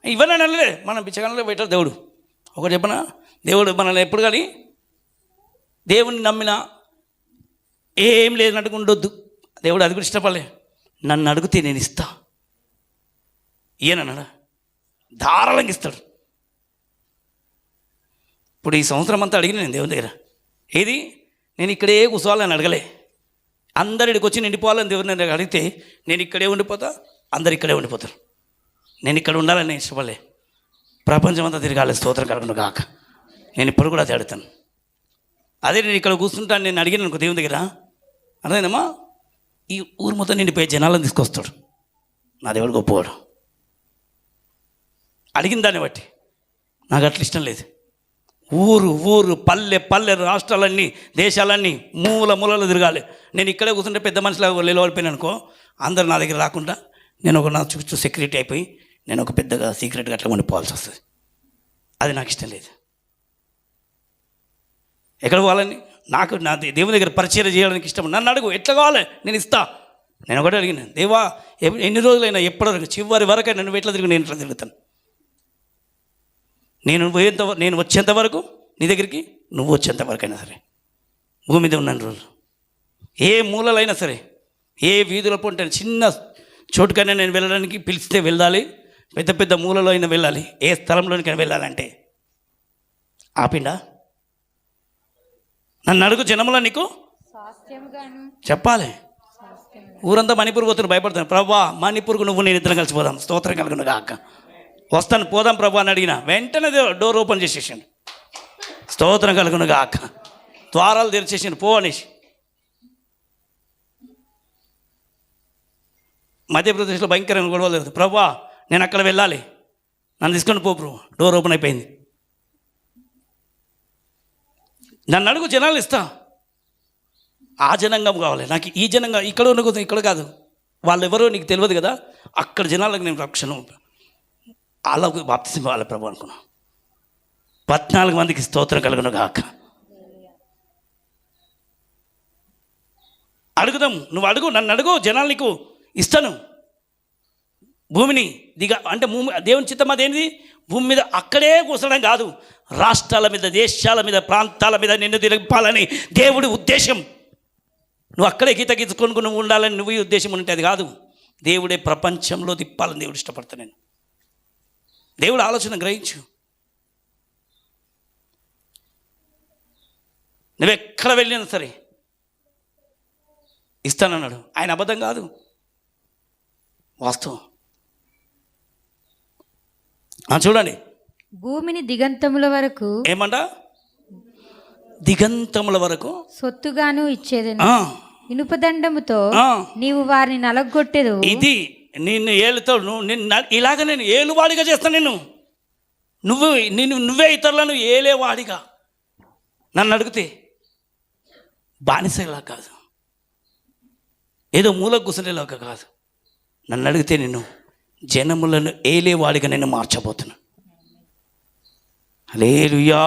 ఇవన్నీ అనలే, మనం బిచ్చగానలో పెట్టారు దేవుడు. ఒకటి చెప్పనా, దేవుడు మనల్ని ఎప్పుడు కానీ దేవుని నమ్మినా ఏం లేదు అడుగుండొద్దు. దేవుడు అది కూడా ఇష్టపడలే. నన్ను అడిగితే నేను ఇస్తా. ఈయనన్నాడా? ధారాళంగా ఇస్తాడు. ఇప్పుడు ఈ సంవత్సరం అంతా అడిగిన నేను దేవుని దగ్గర, ఏది నేను ఇక్కడే కూర్చోవాలని అడగలే. అందరిడికి వచ్చి నిండిపోవాలని దేవుని దగ్గర అడిగితే నేను ఇక్కడే ఉండిపోతా, అందరు ఇక్కడే ఉండిపోతారు. నేను ఇక్కడ ఉండాలని ఇష్టపడలే. ప్రపంచం అంతా తిరగాలి, స్తోత్రం కలుగును గాక. నేను ఇప్పుడు కూడా అది అడుగుతాను. అదే నేను ఇక్కడ కూర్చుంటాను, నేను అడిగిన అనుకో దేవుని దగ్గర, అర్థమైందమ్మా, ఈ ఊరు మొత్తం నిండిపోయే జనాలను తీసుకొస్తాడు నా దేవుడు. గొప్పవాడు. అడిగిన దాన్ని బట్టి నాకు అట్లా ఇష్టం లేదు. ఊరు పల్లె పల్లె రాష్ట్రాలన్నీ దేశాలన్నీ మూలలు తిరగాలి. నేను ఇక్కడే కూర్చుంటే పెద్ద మనిషిలాగా నిలబడిపోయాను అనుకో, అందరు నా దగ్గర రాకుండా నేను ఒక నా చుట్టూ సెక్యూరిటీ అయిపోయి నేను ఒక పెద్దగా సీక్రెట్గా అట్లా ఉండిపోవాల్సి వస్తుంది. అది నాకు ఇష్టం లేదు. ఎక్కడ పోవాలని నాకు నా దేవుని దగ్గర పరిచయం చేయడానికి ఇష్టం. నన్ను అడుగు, ఎట్లా కావాలి నేను ఇస్తా. నేను ఒకటే అడిగిన, దేవా ఎన్ని రోజులైనా ఎప్పటివరకు చివరి వరకు నన్ను ఎట్లా తిరిగి నేను ఎట్లా తిరుగుతాను. నేను వచ్చేంత వరకు నీ దగ్గరికి, నువ్వు వచ్చేంత వరకైనా సరే, భూమి మీద ఉన్న రోజులు ఏ మూలలైనా సరే, ఏ వీధుల పొంటే చిన్న చోటుకైనా నేను వెళ్ళడానికి పిలిస్తే వెళ్ళాలి, పెద్ద పెద్ద మూలలో అయినా వెళ్ళాలి, ఏ స్థలంలోనికైనా వెళ్ళాలంటే ఆపిండా? నన్ను అడుగు, జనముల నీకు చెప్పాలి. ఊరంతా మణిపూర్ పోతున్నారు, భయపడుతున్నాను. ప్రభా మణిపూర్కు నువ్వు నేను ఇద్దరం కలిసిపోదాం, స్తోత్రం కలుగును గాక. వస్తాను, పోదాం ప్రభా అని అడిగిన వెంటనే డోర్ ఓపెన్ చేసేసాను, స్తోత్రం కలుగును గాక. ద్వారాలు తెరిచేసాను, పో అనేసి. మధ్యప్రదేశ్లో భయంకరంగా గొడవలు జరుగుతుంది. ప్రభా నేను అక్కడ వెళ్ళాలి, నన్ను తీసుకొని పో ప్రభు. డోర్ ఓపెన్ అయిపోయింది. నన్ను అడుగు, జనాలు ఇస్తా. ఆ జనాంగం కావాలి నాకు. ఈ జనంగా ఇక్కడ ఉన్న ఇక్కడ కాదు, వాళ్ళు ఎవరో నీకు తెలియదు కదా, అక్కడ జనాలకు నేను రక్షణ వాళ్ళకు బాప్తిసం వాళ్ళ ప్రభు అనుకున్నా. 14 మందికి స్తోత్రం కలుగును గాక. అడుగుదాం, నువ్వు అడుగు, నన్ను అడుగు, జనాలు నీకు ఇస్తాను. భూమిని అంటే దేవుని చిత్తం అదేంటి? భూమి మీద అక్కడే కూర్చోడం కాదు, రాష్ట్రాల మీద, దేశాల మీద, ప్రాంతాల మీద నిన్ను తిరపాలని దేవుడి ఉద్దేశం. నువ్వు అక్కడే గీత గీసుకొని నువ్వు ఉండాలని నువ్వు ఉద్దేశం ఉంటే అది కాదు. దేవుడే ప్రపంచంలో తిప్పాలని దేవుడు ఇష్టపడతా. నేను దేవుడు ఆలోచన గ్రహించు. నువ్వెక్కడ వెళ్ళినా సరే ఇస్తానన్నాడు. ఆయన అబద్ధం కాదు, వాస్తవం. చూడండి, భూమిని దిగంతముల వరకు ఏమంట? దిగంతముల వరకు సొత్తుగాను ఇచ్చేదను, ఇనుపదండముతో నీవు వారిని నలగొట్టెదు. ఇది నిన్ను ఏలుతో ఇలాగ నేను ఏలువాడిగా చేస్తాను. నువ్వే ఇతరులను ఏలేవాడిగా. నన్ను అడిగితే బానిసలా కాదు, ఏదో మూల కూసునేలాగా కాదు. నన్ను అడిగితే నేను జనములను ఏలేవాడిగా నేను మార్చబోతున్నా. హల్లెలూయా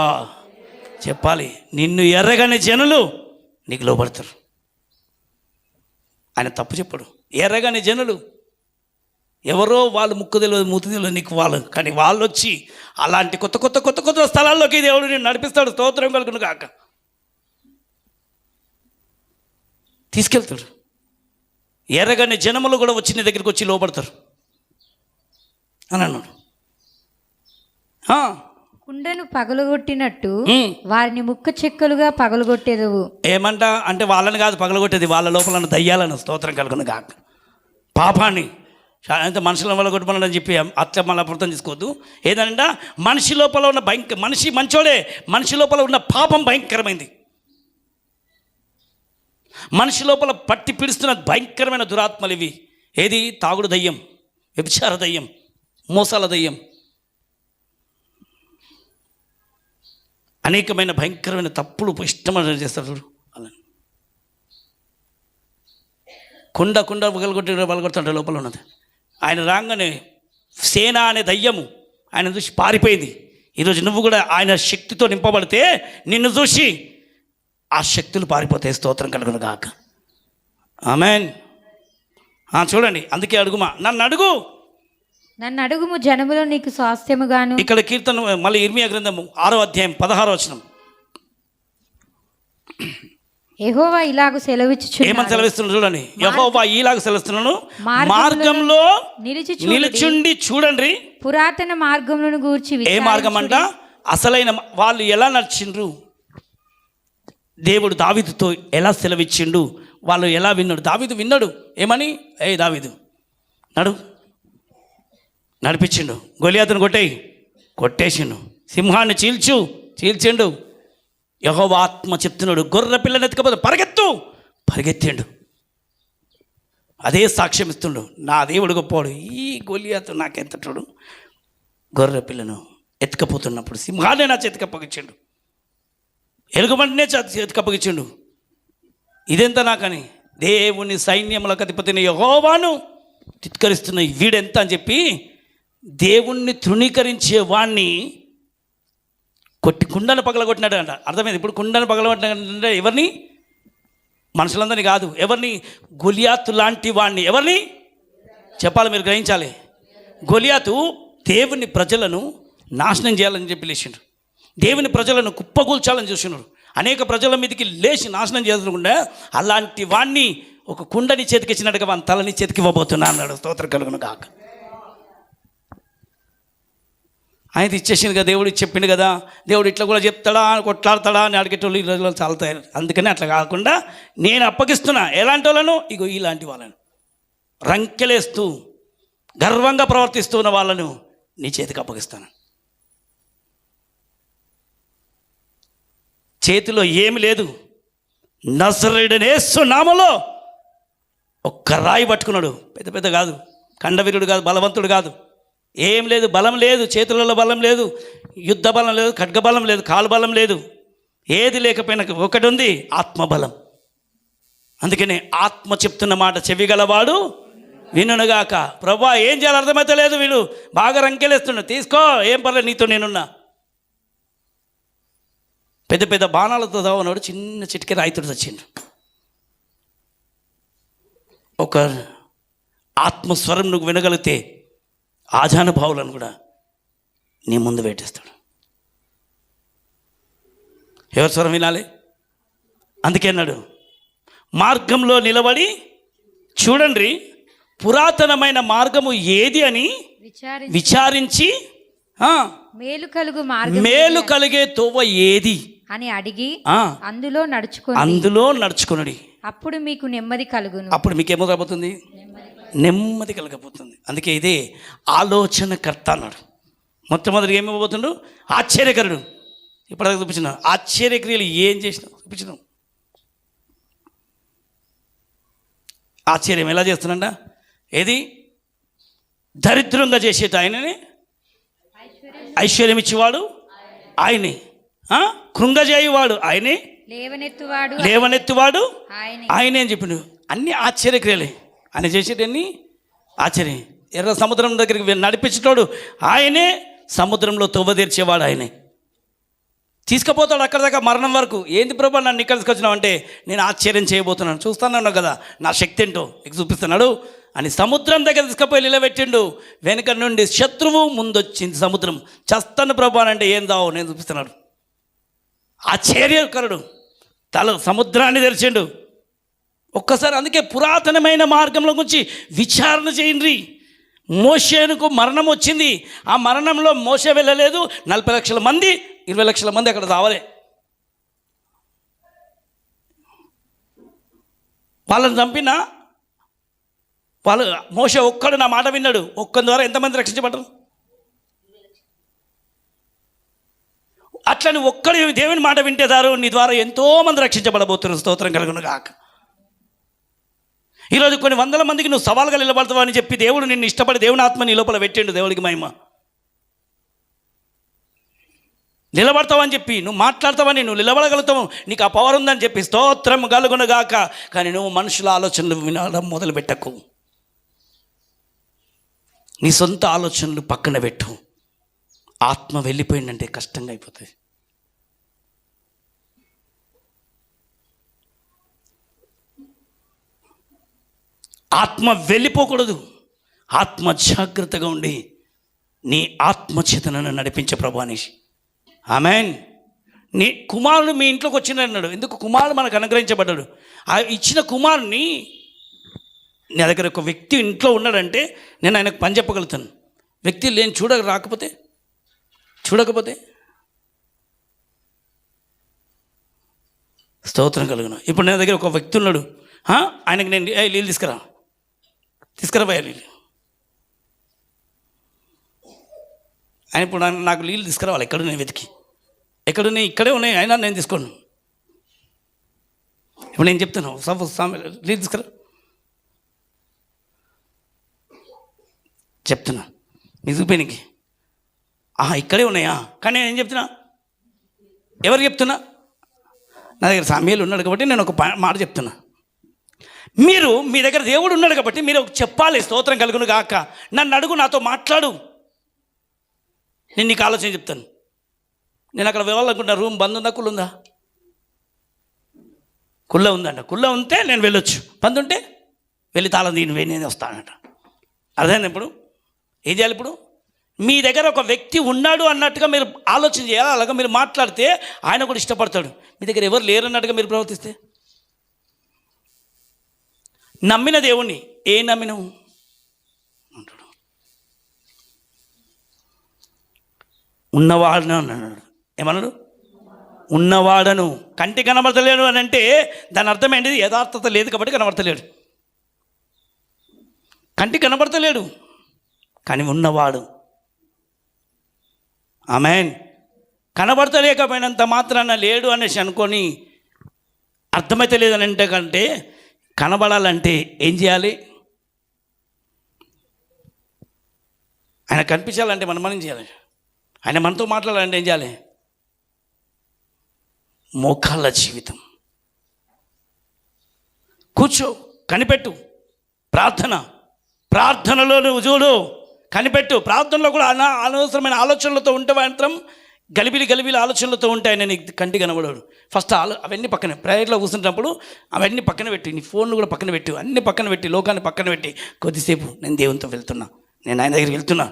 చెప్పాలి. నిన్ను ఎర్రగని జనులు నీకు లోబడతారు. ఆయన తప్పు చెప్పడు. ఎర్రగని జనులు ఎవరో, వాళ్ళు ముక్కు తెలియదు, మూతి తెలియదు నీకు వాళ్ళు, కానీ వాళ్ళు వచ్చి అలాంటి కొత్త కొత్త కొత్త కొత్త స్థలాల్లోకి దేవుడు నేను నడిపిస్తాడు. స్తోత్రం కలుగును కాక. తీసుకెళ్తాడు. ఎర్రగని జనములు కూడా వచ్చి నీ దగ్గరికి వచ్చి లోపడతారు అని అన్నాడు. కుండను పగలగొట్టినట్టు వారిని ముక్క చెక్కలుగా పగలగొట్టేదవు. ఏమంట అంటే వాళ్ళని కాదు పగలగొట్టేది, వాళ్ళ లోపల స్తోత్రం స్తోత్రం కలుగును కాక. పాపాన్ని అంటే మనుషుల వల్ల కొట్టుకోవాలని చెప్పి అట్లా మళ్ళీ అర్థం చేసుకోవద్దు. ఏదంట మనిషి లోపల ఉన్న మనిషి మంచోడే, మనిషి లోపల ఉన్న పాపం భయంకరమైంది. మనిషి లోపల పట్టి పిడుస్తున్న భయంకరమైన దురాత్మలు ఇవి. ఏది? తాగుడు దయ్యం, వ్యభిచార దయ్యం, మోసాల దయ్యం, అనేకమైన భయంకరమైన తప్పులు ఇష్టమైన చేస్తారు. అలా కుండ పగలగొట్టే లోపల ఉన్నది. ఆయన రాగానే సేన అనే దయ్యము ఆయన చూసి పారిపోయింది. ఈరోజు నువ్వు కూడా ఆయన శక్తితో నింపబడితే నిన్ను చూసి ఆ శక్తులు పారిపోతాయి. స్తోత్రం కలుగును గాక. ఆమేన్. చూడండి, అందుకే అడుగుమా, నన్ను అడుగుము జనములో నీకు స్వాస్థ్యముగాను. ఇక్కడ కీర్తన మళ్ళీ ఇర్మియా గ్రంథము 6వ అధ్యాయం 16వ వచనం. యెహోవా ఇలాగు సెలవిచ్చుచున్నాడు. ఏమని సెలవిస్తున్నాడు చూడండి. యెహోవా ఇలాగు సెలవిస్తున్నాను, మార్గంలో నిలుచుండి చూడండి. పురాతన మార్గములను గూర్చి. ఏ మార్గం అంట? అసలైన వాళ్ళు ఎలా నడిచిండ్రు, దేవుడు దావీదుతో ఎలా సెలవిచ్చిండు, వాళ్ళు ఎలా విన్నాడు. దావీదు విన్నాడు. ఏమని? దావీదు నడిపించిండు. గొలియాతును కొట్టేసిండు. సింహాన్ని చీల్చిండు. యెహోవా ఆత్మ చెప్తున్నాడు, గొర్రె పిల్లని ఎత్తుకపోతే పరిగెత్తిండు. అదే సాక్ష్యం ఇస్తుండు, నా దేవుడు గొప్పవాడు. ఈ గొలియాతు నాకెంతటోడు, గొర్రె పిల్లను ఎత్తుకపోతున్నప్పుడు సింహాన్ని నా చేతికి అప్పగించిండు, ఎలుగుబంటినే చేతికి అప్పగించిండు. ఇదెంత నాకని దేవుని సైన్యములకు అధిపతిని యెహోవాను తిత్కరిస్తున్న వీడెంత అని చెప్పి దేవుణ్ణి తృణీకరించే వాణ్ణి కుండను పగలగొట్టినాడు అంట. అర్థమైంది? ఇప్పుడు కుండను పగలగొట్టినాడంటే ఎవరిని? మనుషులందరినీ కాదు. ఎవరిని? గొలియాతు లాంటి వాణ్ణి. ఎవరిని చెప్పాలి, మీరు గ్రహించాలి. గొలియాతు దేవుని ప్రజలను నాశనం చేయాలని చెప్పి లేచిండు. దేవుని ప్రజలను కుప్పగూల్చాలని చూసినాడు. అనేక ప్రజల మీదకి లేచి నాశనం చేయకుండా అలాంటి వాణ్ణి ఒక కుండని చేతికి ఇచ్చినట్టుగా వాని తలని చేతికి ఇవ్వబోతున్నా అన్నాడు. స్తోత్రం కలుగును కాక. ఆయన ఇచ్చేసింది కదా, దేవుడు చెప్పిండు కదా. దేవుడు ఇట్లా కూడా చెప్తాడా, కొట్లాడతాడా అని అడిగేటోళ్ళు ఈ రోజుల్లో చాలా తయారు. అందుకని అట్లా కాకుండా నేను అప్పగిస్తున్నా. ఎలాంటి వాళ్ళను? ఇగో ఇలాంటి వాళ్ళను, రంకెలేస్తూ గర్వంగా ప్రవర్తిస్తూ ఉన్న వాళ్ళను నీ చేతికి అప్పగిస్తాను. చేతిలో ఏమి లేదు, నజరేయుడైన యేసు నామములో ఒక్క రాయి పట్టుకున్నాడు. పెద్ద కాదు, కండవీరుడు కాదు, బలవంతుడు కాదు, ఏం లేదు, బలం లేదు, చేతులలో బలం లేదు, యుద్ధ బలం లేదు, ఖడ్గ బలం లేదు, కాలు బలం లేదు, ఏది లేకపోయినా ఒకటి ఉంది, ఆత్మబలం. అందుకనే ఆత్మ చెప్తున్న మాట చెవిగలవాడు వినుగాక. ప్రభువా ఏం చేయాలో అర్థమైతే లేదు, వీళ్ళు బాగా రంకెలేస్తున్నారు, తీసుకో, ఏం పర్లేదు, నీతో నేనున్నా. పెద్ద బాణాలతో దావనాడు, చిన్న చిటికే రాయితుడు చచ్చిండు. ఒక ఆత్మస్వరం నువ్వు వినగలిగితే ఆజానుభావులను కూడా నీ ముందు పెట్టేస్తాడు. ఎవరి స్వరం వినాలి? అందుకే అన్నాడు, మార్గంలో నిలబడి చూడండి, పురాతనమైన మార్గము ఏది అని విచారించి మేలు కలిగే తోవ ఏది అని అడిగి అందులో నడుచుకునడి. అప్పుడు మీకు నెమ్మది కలుగును. అప్పుడు మీకు ఏమో కాబోతుంది? నెమ్మది కలగబోతుంది. అందుకే ఇదే ఆలోచనకర్త అన్నాడు. మొట్టమొదటిగా ఏమైపోతుండు? ఆశ్చర్యకరుడు. ఇప్పటిదాకా చూపించిన ఆశ్చర్యక్రియలు ఏం చేసినా చూపించినాం. ఆశ్చర్యం ఎలా చేస్తున్నాడా? ఏది? దరిద్రంగా చేసేట ఆయనని ఐశ్వర్యం ఆయనే, కృంగజేయువాడు ఆయనే, లేవనెత్తువాడు ఆయనే అని చెప్పిండు. అన్ని ఆశ్చర్యక్రియలే ఆయన చేసేటన్ని ఆశ్చర్యం. ఎర్ర సముద్రం దగ్గరికి నడిపించేటోడు ఆయనే, సముద్రంలో తవ్వ తీర్చేవాడు ఆయనే, తీసుకుపోతాడు అక్కడ దాకా మరణం వరకు. ఏంది ప్రభా నన్ను ఇక్కడ తీసుకొచ్చినావు అంటే, నేను ఆశ్చర్యం చేయబోతున్నాను, చూస్తాను కదా నా శక్తి ఏంటో నీకు చూపిస్తున్నాడు అని సముద్రం దగ్గర తీసుకుపోయి నిలబెట్టిండు. వెనుక నుండి శత్రువు ముందొచ్చింది సముద్రం. చస్తాను ప్రభా అంటే ఏం దావు నేను చూపిస్తున్నాడు. ఆశ్చర్యకరుడు. సముద్రాన్ని తెరిచిండు ఒక్కసారి. అందుకే పురాతనమైన మార్గంలో గురించి విచారణ చేయండి. మోషేనుకు మరణం వచ్చింది. ఆ మరణంలో మోషే వెళ్ళలేదు. 40 లక్షల మంది 20 లక్షల మంది అక్కడ రావాలి. వాళ్ళని చంపిన వాళ్ళు మోషే ఒక్కడు నా మాట విన్నాడు. ఒక్కని ద్వారా ఎంతమంది రక్షించబడ్డారు? అట్లా నువ్వు ఒక్కడు దేవుని మాట వింటేదారు నీ ద్వారా ఎంతోమంది రక్షించబడబోతున్నారు. స్తోత్రం కలుగును గాక. ఈరోజు కొన్ని వందల మందికి నువ్వు సవాలుగా నిలబడతావు అని చెప్పి దేవుడు నిన్ను ఇష్టపడి దేవుని ఆత్మ నీ లోపల పెట్టిండు. దేవుడికి మహిమ. నిలబడతావని చెప్పి నువ్వు మాట్లాడతావని, నువ్వు నిలబడగలుగుతావు, నీకు ఆ పవర్ ఉందని చెప్పి స్తోత్రం కలుగును గాక. కానీ నువ్వు మనుషుల ఆలోచనలు వినడం మొదలు పెట్టకు. నీ సొంత ఆలోచనలు పక్కన పెట్టు. ఆత్మ వెళ్ళిపోయిందంటే కష్టంగా అయిపోతుంది. ఆత్మ వెళ్ళిపోకూడదు. ఆత్మ జాగ్రత్తగా ఉండి నీ ఆత్మచేతనను నడిపించే ప్రభు అనేసి. ఆమెన్. నీ కుమారుడు మీ ఇంట్లోకి వచ్చినాడు. ఎందుకు? కుమారుడు మనకు అనుగ్రహించబడ్డాడు. ఆ ఇచ్చిన కుమారుని నా దగ్గర ఒక వ్యక్తి ఇంట్లో ఉన్నాడంటే నేను ఆయనకు పని చెప్పగలుగుతాను. వ్యక్తి లేని చూడకపోతే స్తోత్రం కలుగును. ఇప్పుడు నా దగ్గర ఒక వ్యక్తి ఉన్నాడు. ఆయనకి నేను నీళ్ళు తీసుకురా పోయా నీళ్ళు. ఆయన ఇప్పుడు నాకు నీళ్ళు తీసుకురావాలి. ఎక్కడున్నాయి వెతికి, ఎక్కడున్నాయి? ఇక్కడే ఉన్నాయి, అయినా నేను తీసుకోను. ఇప్పుడు నేను చెప్తాను, నీళ్ళు తీసుకురా చెప్తున్నా. నిజుపోయినకి ఇక్కడే ఉన్నాయా? కానీ నేను ఏం చెప్తున్నా? ఎవరు చెప్తున్నా? నా దగ్గర సామ్యాలు ఉన్నాడు కాబట్టి నేను ఒక మాట చెప్తున్నా. మీ దగ్గర దేవుడు ఉన్నాడు కాబట్టి మీరు చెప్పాలి. స్తోత్రం కలుగును గాక. నన్ను అడుగు, నాతో మాట్లాడు, నేను నీకు ఆలోచన చెప్తాను. నేను అక్కడ వెళ్ళాలనుకుంటా. రూమ్ బంద్ ఉందా? కుళ్ళ ఉందా? కుళ్ళ ఉందంట. కుళ్ళ ఉంటే నేను వెళ్ళొచ్చు. బంద్ ఉంటే వెళ్ళి తాళం దీని నేను వస్తానంట. అర్థమైంది? ఇప్పుడు ఏం చేయాలి? ఇప్పుడు మీ దగ్గర ఒక వ్యక్తి ఉన్నాడు అన్నట్టుగా మీరు ఆలోచన చేయాలి. అలాగా మీరు మాట్లాడితే ఆయన కూడా ఇష్టపడతాడు. మీ దగ్గర ఎవరు లేరు అన్నట్టుగా మీరు ప్రవర్తిస్తే, నమ్మిన దేవుణ్ణి నమ్మినావు అంటాడు. ఉన్నవాడను అన్నాడు. ఏమన్నాడు? ఉన్నవాడను. కంటి కనబడతలేడు అని అంటే దాని అర్థం ఏంటిది? యథార్థత లేదు కాబట్టి కనబడతలేడు. కంటి కనబడతలేడు కానీ ఉన్నవాడు. ఆమెన్. కనబడతలేకపోయినంత మాత్రాన లేడు అనేసి అనుకొని అర్థమైతే లేదని అంటే కంటే కనబడాలంటే ఏం చేయాలి? ఆయన కనిపించాలంటే మనం చేయాలి. ఆయన మనతో మాట్లాడాలంటే ఏం చేయాలి? మోకాళ్ళ జీవితం. కూర్చో, కనిపెట్టు. ప్రార్థనలో నువ్వు చూడు, కనిపెట్టు. ప్రార్థనలో కూడా అనవసరమైన ఆలోచనలతో ఉంటే మాత్రం గలిబిలి ఆలోచనలతో ఉంటాయి. నేను కంటి కనబడాడు. ఫస్ట్ అవన్నీ పక్కన ప్రేయర్లో కూర్చుంటున్నప్పుడు అవన్నీ పక్కన పెట్టి, నీ ఫోన్లు కూడా పక్కన పెట్టి, అన్ని పక్కన పెట్టి, లోకాన్ని పక్కన పెట్టి కొద్దిసేపు నేను దేవునితో వెళ్తున్నా, నేను ఆయన దగ్గరికి వెళ్తున్నా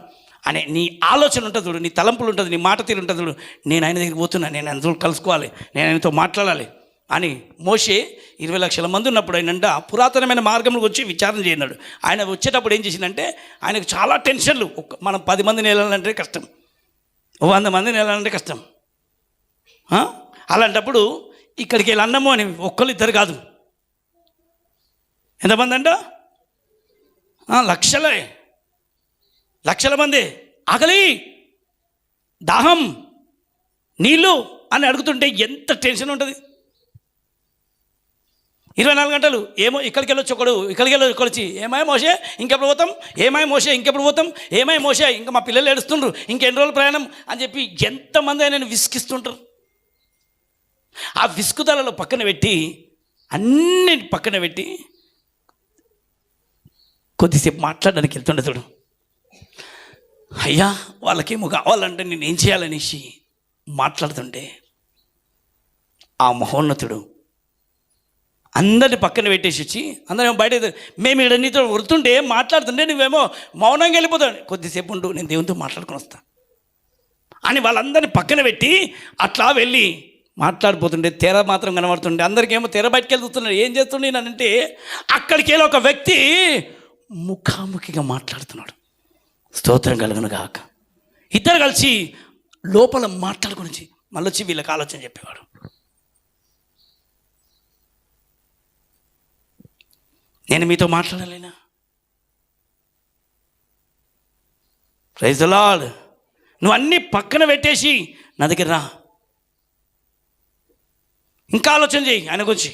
అనే నీ ఆలోచన ఉంటుంది చూడు, నీ తలంపులు ఉంటుంది, నీ మాట తీరు ఉంటుంది చూడు, నేను ఆయన దగ్గరికి పోతున్నా, నేను ఆయనతో కలుసుకోవాలి, నేను ఆయనతో మాట్లాడాలి అని మోషే 20 లక్షల మంది ఉన్నప్పుడు ఆయనంట పురాతనమైన మార్గంలోకి వచ్చి విచారణ చేయన్నాడు. ఆయన వచ్చేటప్పుడు ఏం చేసిందంటే ఆయనకు చాలా టెన్షన్లు. మనం 10 మందిని వెళ్ళాలంటే కష్టం, 100 మందిని వెళ్ళాలంటే కష్టం. అలాంటప్పుడు ఇక్కడికి వెళ్ళి అన్నము అని ఒక్కరు ఇద్దరు కాదు, ఎంతమంది అంట? లక్షల మంది. ఆకలి, దాహం, నీళ్ళు అని అడుగుతుంటే ఎంత టెన్షన్ ఉంటుంది. 24 గంటలు ఏమో ఇక్కడికి వెళ్ళొచ్చు ఒకడు, ఇక్కడికి వెళ్ళి వచ్చి ఏమాయ మోసే ఇంకెప్పుడు పోతాం, ఏమాయ మోసే ఇంకెప్పుడు పోతాం, ఏమాయ మోసే ఇంకా మా పిల్లలు ఏడుస్తుండ్రు, ఇంకెన్ని రోజులు ప్రయాణం అని చెప్పి ఎంతమంది ఆయన విసిగిస్తుంటారు. ఆ విసుగుదలలో పక్కన పెట్టి, అన్ని పక్కన పెట్టి కొద్దిసేపు మాట్లాడడానికి వెళ్తుండే చూడు. అయ్యా వాళ్ళకేమో కావాలంటే నేను ఏం చేయాలనేసి మాట్లాడుతుంటే ఆ మహోన్నతుడు అందరిని పక్కన పెట్టేసి వచ్చి అందరం బయట మేము ఇక్కడ నీతో వరుతుంటే మాట్లాడుతుంటే నువ్వేమో మౌనంగా వెళ్ళిపోతావు, కొద్దిసేపు ఉండు నేను దేవునితో మాట్లాడుకొని వస్తా అని వాళ్ళందరినీ పక్కన పెట్టి అట్లా వెళ్ళి మాట్లాడిపోతుండే తెర మాత్రం కనబడుతుండే. అందరికేమో తెర బయటకు వెళ్తున్నాడు. ఏం చేస్తుండే అంటే అక్కడికి వెళ్ళి ఒక వ్యక్తి ముఖాముఖిగా మాట్లాడుతున్నాడు. స్తోత్రం కలుగును గాక. ఇద్దరు కలిసి లోపల మాట్లాడుకుని మళ్ళీ వచ్చి వీళ్ళకి ఆలోచన చెప్పేవాడు. నేను మీతో మాట్లాడలేనా? Praise the lord. నువ్వు అన్నీ పక్కన పెట్టేసి నా దగ్గర రా, ఇంకా ఆలోచన చేయి ఆయన గురించి.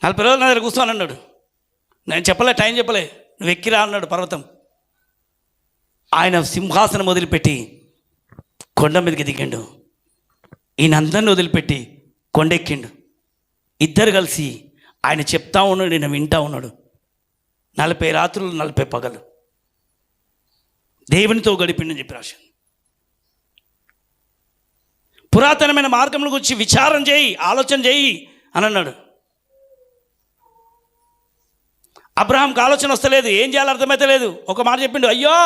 40 రోజులు నా దగ్గర కూర్చోని అన్నాడు. నేను చెప్పలే, టైం చెప్పలే, నువ్వు ఎక్కిరా అన్నాడు పర్వతం. ఆయన సింహాసనం వదిలిపెట్టి కొండ మీదకి దిగిండు. ఈయన అందరిని వదిలిపెట్టి కొండెక్కిండు. ఇద్దరు కలిసి ఆయన చెప్తా ఉన్నాడు, నేను వింటా ఉన్నాడు. 40 రాత్రులు 40 పగలు దేవునితో గడిపిండని చెప్పి రాశాను. పురాతనమైన మార్గంలో గురించి విచారం చేయి, ఆలోచన చేయి అని అన్నాడు. అబ్రహాంకి ఆలోచన వస్తలేదు, ఏం చేయాలో అర్థమైతే లేదు. ఒక మాట చెప్పిండు, అయ్యో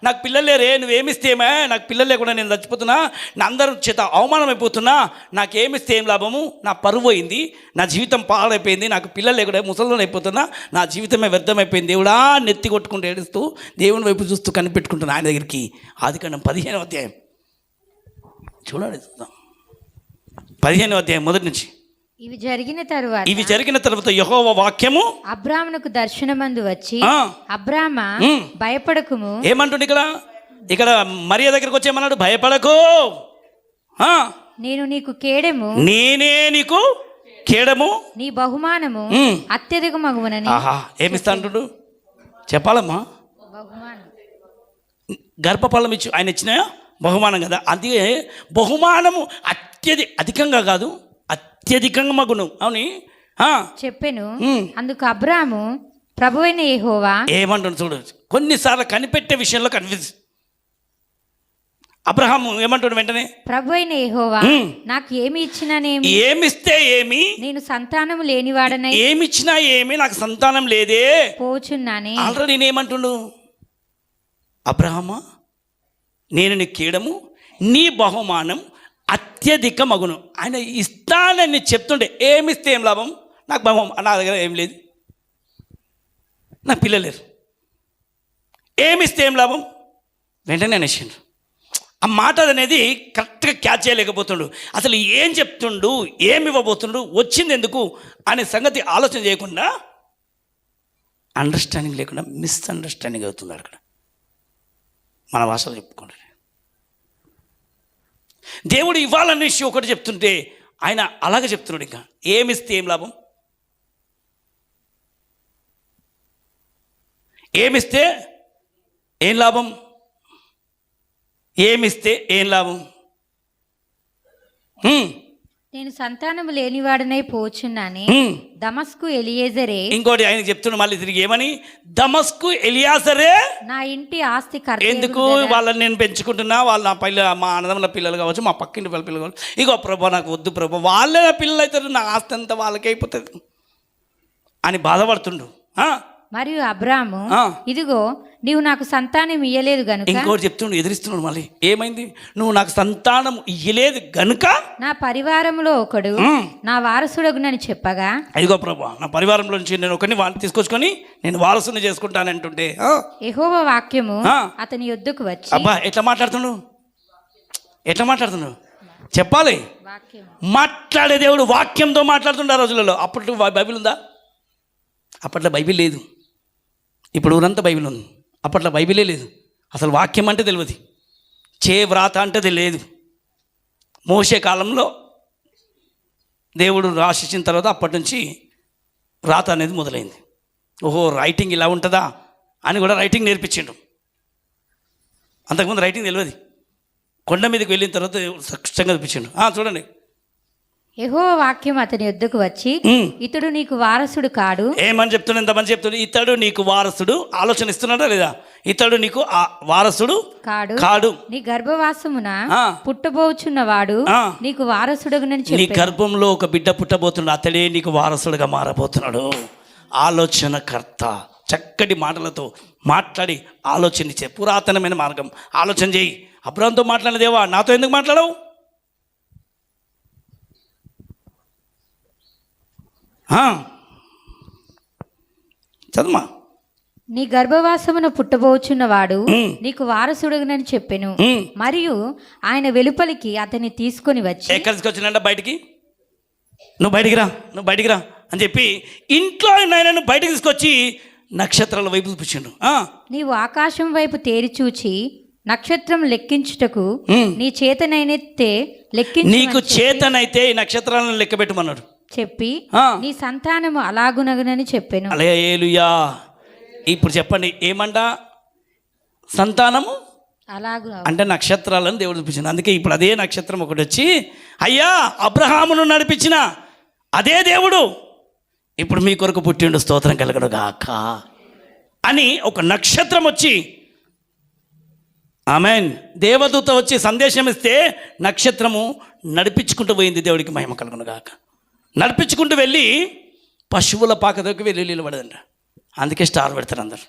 నాకు పిల్లలు లేరే, నువ్వేమిస్తేమే, నాకు పిల్లలు లేకుండా నేను చచ్చిపోతున్నా, నా అందరూ చేత అవమానం అయిపోతున్నా, నాకేమిస్తే ఏం లాభము, నా పరువు పోయింది, నా జీవితం పాడైపోయింది, నాకు పిల్లలు లేకుండా ముసలిని అయిపోతున్నా, నా జీవితమే వ్యర్థమైపోయింది. దేవుడా నెత్తి కొట్టుకుంటూ ఏడుస్తూ దేవుని వైపు చూస్తూ కనిపెట్టుకుంటున్నా ఆయన దగ్గరికి. ఆదికాండం 15వ అధ్యాయం చూడండి, చూద్దాం. 15వ అధ్యాయం మొదటి నుంచి. ఇవి జరిగిన తరువాత యెహోవా వాక్యము అబ్రామునకు దర్శనమందు వచ్చి, అబ్రామా భయపడకుము. ఏమంటుండే ఇక్కడ మరియ దగ్గరకు వచ్చి ఏమన్నాడు? భయపడకు, నేను నీకు కేడము, నేనే నీకు కేడము, నీ బహుమానము అత్యధిక మగువనని. ఏమిస్తా అంటుడు చెప్పాలమ్మా? బహుమానం, గర్భఫలం ఇచ్చి ఆయన ఇచ్చిన బహుమానం కదా. అందుకే బహుమానము అధికంగా కాదు, అత్యధికంగా మగును అవుని చెప్పెను. అందుకు అబ్రాము ప్రభువైన యెహోవా ఏమంటాడు చూడు. కొన్నిసార్లు కనిపెట్టే విషయంలో కన్ఫ్యూజ్. అబ్రహాము ఏమంటాడు వెంటనే? ప్రభువైన యెహోవా నాకు ఏమి ఇచ్చినానేమి, ఏమిస్తే ఏమి, నేను సంతానం లేనివాడనై, ఏమిచ్చినా ఏమి, నాకు సంతానం లేదే పోచున్నానే. ఆల్రెడీ నేనేమంటుండు? అబ్రహామా నేను నీ కీడము, నీ బహుమానం అత్యధిక మగును. ఆయన ఇస్తానని చెప్తుంటే ఏమిస్తే ఏం లాభం, నాకు నా దగ్గర ఏం లేదు, నాకు పిల్లలు లేరు, ఏమిస్తే ఏం లాభం, వెంటనే అనేసిండు. ఆ మాట అనేది కరెక్ట్గా క్యాచ్ చేయలేకపోతుండు. అసలు ఏం చెప్తుండు, ఏమి ఇవ్వబోతుండు, వచ్చింది ఎందుకు అనే సంగతి ఆలోచన చేయకుండా, అండర్స్టాండింగ్ లేకుండా మిస్అండర్స్టాండింగ్ అవుతుంది అక్కడ. మన భాషలో చెప్పుకుంటారు. దేవుడు ఇవ్వాలనేసి ఒకటి చెప్తుంటే ఆయన అలాగే చెప్తున్నాడు. ఇంకా ఏమిస్తే ఏం లాభం, ఏమిస్తే ఏం లాభం, ఏమిస్తే ఏం లాభం, నేను సంతానము లేనివాడనై పోచున్నానే. దమస్కు ఎలియేజరే. ఇంకోటి ఆయన చెప్తున్నా మళ్ళీ తిరిగి ఏమని? దమస్కు ఎలియాజరే నా ఇంటి ఆస్తి కర్త. ఎందుకు? వాళ్ళని నేను పెంచుకుంటున్నా, వాళ్ళ నా మా అన్నదమ్ముల పిల్లలు కావచ్చు, మా పక్కింటి పిల్లలు కావచ్చు. ఇగో ప్రభా నాకు వద్దు ప్రభా, వాళ్ళే నా పిల్లలు అవుతారు, నా ఆస్తి అంతా వాళ్ళకి అయిపోతుంది అని బాధపడుతుండు. మరియు అబ్రాము ఆ. ఇదిగో నీవు నాకు సంతానం ఇయ్యలేదు గనుక ఇంకోటి చెప్తున్నాడు, ఎదిరిస్తున్నాడు మళ్ళీ. ఏమైంది? నువ్వు నాకు సంతానం ఇయ్యలేదు గనుక నా పరివారంలో ఒకడు నా వారసుడగునని చెప్పగా, అదిగో ప్రభా, నా పరివారంలో నుంచి నేను ఒకరిని వాళ్ళు తీసుకొచ్చుకొని నేను వారసుని చేసుకుంటానంటుంటే యెహోవా వాక్యము ఆ. అతని యొద్దకు వచ్చి, అబ్బా ఎట్లా మాట్లాడుతున్నావు? ఎట్లా మాట్లాడుతున్నావు? చెప్పాలి. వాక్యము మాట్లాడే దేవుడు వాక్యంతో మాట్లాడుతుండే ఆ రోజులలో. అప్పట్లో బైబిల్ ఉందా? అప్పట్లో బైబిల్ లేదు. ఇప్పుడు ఊరంతా బైబిల్ ఉంది. అప్పట్లో బైబిలే లేదు. అసలు వాక్యం అంటే తెలియదు. వ్రాత అంటే తెలియదు. మోషే కాలంలో దేవుడు రాసిచ్చిన తర్వాత అప్పటి నుంచి వ్రాత అనేది మొదలైంది. ఓహో, రైటింగ్ ఇలా ఉంటుందా అని కూడా రైటింగ్ నేర్పించిండు. అంతకుముందు రైటింగ్ తెలియదు. కొండ మీదకి వెళ్ళిన తర్వాత ఖచ్చితంగా చూపించిండు. చూడండి, యెహోవా వాక్యం అతని యొద్దకు వచ్చి, ఇతడు నీకు వారసుడు కాడు. ఏమని చెప్తున్నా? ఎంతమంది చెప్తున్నా? ఇతడు నీకు వారసుడు. ఆలోచన ఇస్తున్నాడా లేదా? ఇతడు నీకు వారసుడు కాడు కాడు. నీ గర్భవాసమున ఆ. పుట్టబోచున్నవాడు ఆ. నీకు వారసుడగునని నీ చెప్పాను. గర్భంలో ఒక బిడ్డ పుట్టబోతున్నాడు. అతడే నీకు వారసుడుగా మారబోతున్నాడు. ఆలోచనకర్త. చక్కటి మాటలతో మాట్లాడి ఆలోచనిచ్చే పురాతనమైన మార్గం. ఆలోచన చేయి. అబ్రాహాముతో మాట్లాడిన దేవా, నాతో ఎందుకు మాట్లాడవు? చదమ్మా. నీ గర్భవాసమున పుట్టబోచున్నవాడు నీకు వారసుడగునని చెప్పెను. మరియు ఆయన వెలుపలికి అతన్ని తీసుకొని వచ్చి, ఎక్కడికి వచ్చినంట? బయటికి. నువ్వు బయటికి రా అని చెప్పి ఇంట్లో ఆయన బయటకు తీసుకొచ్చి నక్షత్రాల వైపు చూపించిండు. నీవు ఆకాశం వైపు తేరి చూచి నక్షత్రం లెక్కించుటకు నీ చేతనైనతే లెక్కించు, నీకు చేతనైతే ఈ నక్షత్రాలను లెక్క పెట్టమన్నాడు చెప్పి నీ సంతానము అలాగునగునని చెప్పెను. హల్లెలూయా. ఇప్పుడు చెప్పండి, ఏమంట? సంతానము అలాగు అంటే నక్షత్రాలను దేవుడు చూపించింది. అందుకే ఇప్పుడు అదే నక్షత్రం ఒకటి వచ్చి, అయ్యా అబ్రహామును నడిపించిన అదే దేవుడు ఇప్పుడు మీ కొరకు పుట్టిండు, స్తోత్రం కలగడు గాక అని ఒక నక్షత్రం వచ్చి, ఆమేన్, దేవదూత వచ్చి సందేశం ఇస్తే నక్షత్రము నడిపించుకుంటూ పోయింది. దేవుడికి మహిమ కలుగును గాక. నడిపించుకుంటూ వెళ్ళి పశువుల పాక దగ్గరికి వెళ్ళి నిలబడదంట. అందుకే స్టార్ పెడతారు అందరు.